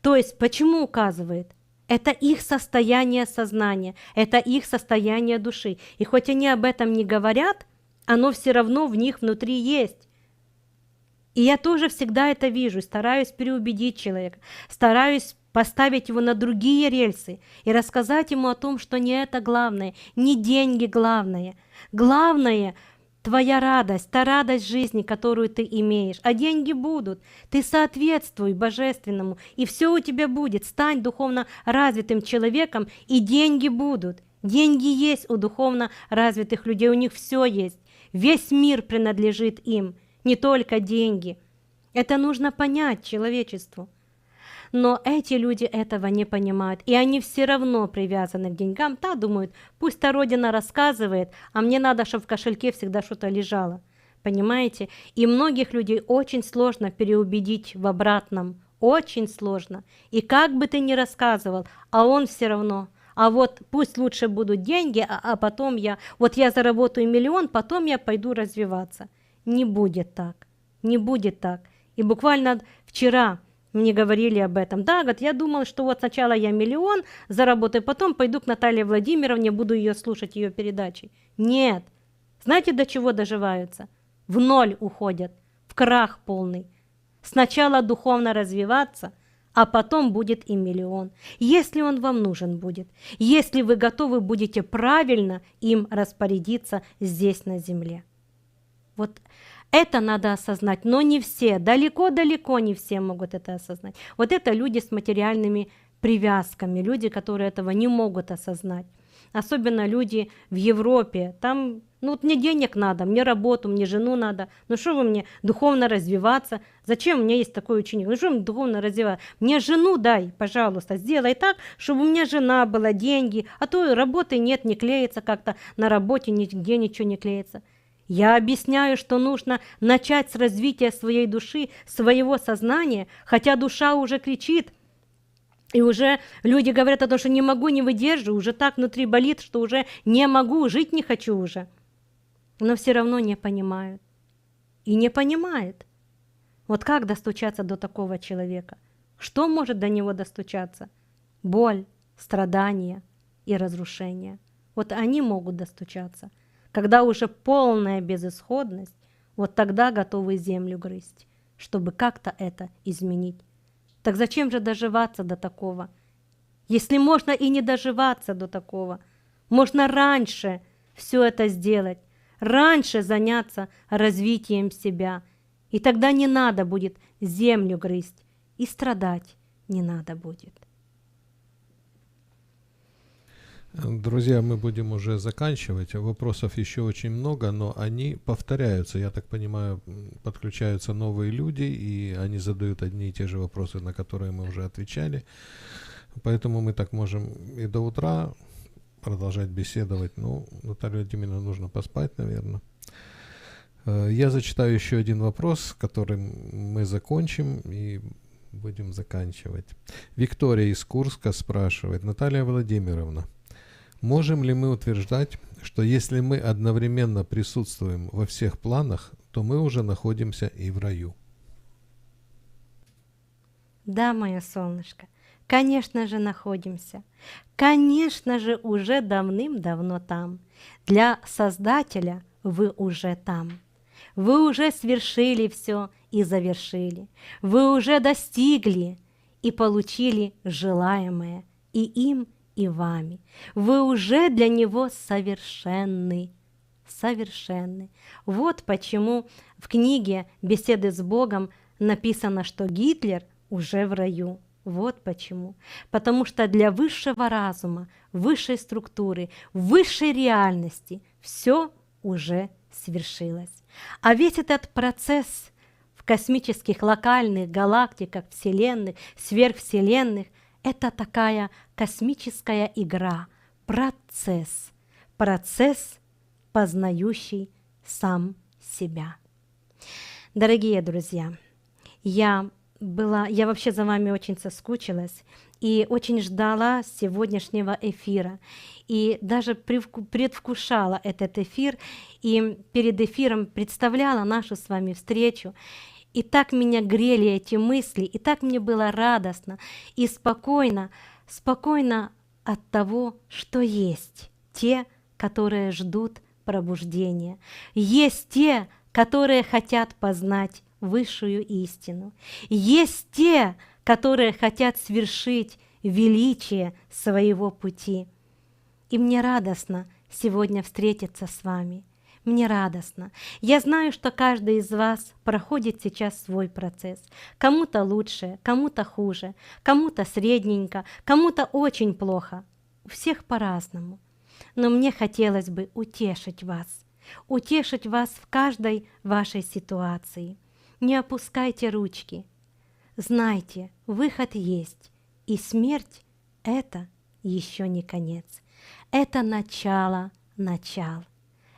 То есть, почему указывает? Это их состояние сознания, это их состояние души. И хоть они об этом не говорят, оно все равно в них внутри есть. И я тоже всегда это вижу, стараюсь переубедить человека, стараюсь поставить его на другие рельсы и рассказать ему о том, что не это главное, не деньги главное. Главное – твоя радость, та радость жизни, которую ты имеешь. А деньги будут. Ты соответствуй Божественному, и все у тебя будет. Стань духовно развитым человеком, и деньги будут. Деньги есть у духовно развитых людей, у них все есть. Весь мир принадлежит им. Не только деньги. Это нужно понять человечеству. Но эти люди этого не понимают, и они все равно привязаны к деньгам. Да, думают, пусть та Родина рассказывает, а мне надо, чтобы в кошельке всегда что-то лежало. Понимаете? И многих людей очень сложно переубедить в обратном. Очень сложно. И как бы ты ни рассказывал, а он все равно. А вот пусть лучше будут деньги, а потом я заработаю 1 миллион, потом я пойду развиваться. Не будет так, не будет так. И буквально вчера мне говорили об этом. Да, говорит, я думал, что вот сначала я 1 миллион заработаю, потом пойду к Наталье Владимировне, буду ее слушать, ее передачи. Нет. Знаете, до чего доживаются? В ноль уходят, в крах полный. Сначала духовно развиваться, а потом будет и 1 миллион. Если он вам нужен будет, если вы готовы будете правильно им распорядиться здесь на земле. Вот это надо осознать, но не все, далеко-далеко не все могут это осознать. Вот это люди с материальными привязками, люди, которые этого не могут осознать. Особенно люди в Европе. Там, мне денег надо, мне работу, мне жену надо. Что вы мне духовно развиваться? Зачем у меня есть такой ученик? Что мне духовно развиваться? Мне жену дай, пожалуйста, сделай так, чтобы у меня жена была, деньги. А то работы нет, не клеится как-то на работе, нигде ничего не клеится. Я объясняю, что нужно начать с развития своей души, своего сознания, хотя душа уже кричит. И уже люди говорят о том, что не могу, не выдерживаю, уже так внутри болит, что уже не могу, жить не хочу уже. Но все равно не понимают. И не понимает. Вот как достучаться до такого человека? Что может до него достучаться? Боль, страдания и разрушение. Вот они могут достучаться. Когда уже полная безысходность, вот тогда готовы землю грызть, чтобы как-то это изменить. Так зачем же доживаться до такого? Если можно и не доживаться до такого, можно раньше все это сделать, раньше заняться развитием себя, и тогда не надо будет землю грызть и страдать не надо будет. Друзья, мы будем уже заканчивать. Вопросов еще очень много, но они повторяются. Я так понимаю, подключаются новые люди, и они задают одни и те же вопросы, на которые мы уже отвечали. Поэтому мы так можем и до утра продолжать беседовать. Ну, Наталье Владимировне нужно поспать, наверное. Я зачитаю еще один вопрос, которым мы закончим и будем заканчивать. Виктория из Курска спрашивает: Наталья Владимировна, можем ли мы утверждать, что если мы одновременно присутствуем во всех планах, то мы уже находимся и в раю? Да, мое солнышко, конечно же находимся. Конечно же уже давным-давно там. Для Создателя вы уже там. Вы уже свершили все и завершили. Вы уже достигли и получили желаемое и им, и вами. Вы уже для Него совершенны. Совершенны. Вот почему в книге «Беседы с Богом» написано, что Гитлер уже в раю. Вот почему. Потому что для высшего разума, высшей структуры, высшей реальности все уже свершилось. А весь этот процесс в космических локальных галактиках, вселенных, сверхвселенных – это такая космическая игра, процесс, познающий сам себя. Дорогие друзья, я вообще за вами очень соскучилась и очень ждала сегодняшнего эфира. И даже предвкушала этот эфир, и перед эфиром представляла нашу с вами встречу. И так меня грели эти мысли, и так мне было радостно и спокойно от того, что есть те, которые ждут пробуждения. Есть те, которые хотят познать высшую истину. Есть те, которые хотят свершить величие своего пути. И мне радостно сегодня встретиться с вами. Мне радостно. Я знаю, что каждый из вас проходит сейчас свой процесс. Кому-то лучше, кому-то хуже, кому-то средненько, кому-то очень плохо. У всех по-разному. Но мне хотелось бы утешить вас в каждой вашей ситуации. Не опускайте ручки. Знайте, выход есть, и смерть — это еще не конец. Это начало начал.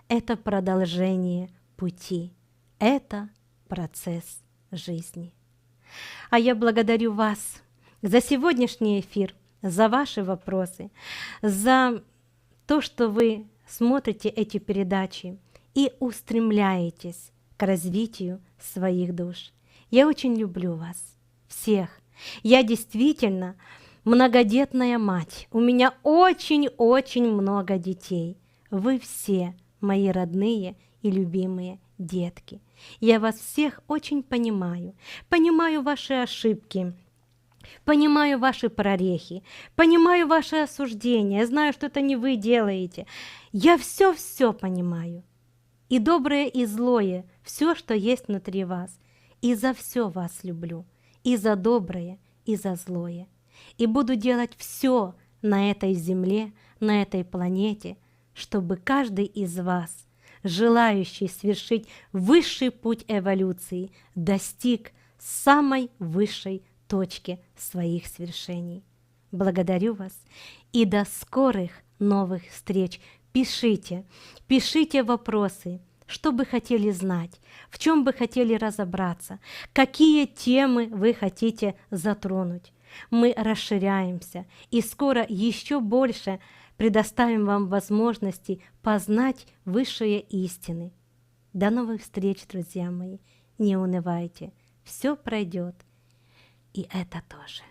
Это продолжение пути. Это процесс жизни. А я благодарю вас за сегодняшний эфир, за ваши вопросы, за то, что вы смотрите эти передачи и устремляетесь к развитию своих душ. Я очень люблю вас всех. Я действительно многодетная мать. У меня очень-очень много детей. Вы все мои родные и любимые детки. Я вас всех очень понимаю. Понимаю ваши ошибки, понимаю ваши прорехи, понимаю ваши осуждения. Я знаю, что это не вы делаете. Я все понимаю. И доброе, и злое, все, что есть внутри вас. И за все вас люблю. И за доброе, и за злое. И буду делать все на этой земле, на этой планете, чтобы каждый из вас, желающий свершить высший путь эволюции, достиг самой высшей точки своих свершений. Благодарю вас и до скорых новых встреч. Пишите вопросы, что бы хотели знать, в чем бы хотели разобраться, какие темы вы хотите затронуть. Мы расширяемся и скоро еще больше предоставим вам возможности познать высшие истины. До новых встреч, друзья мои. Не унывайте, все пройдет, и это тоже.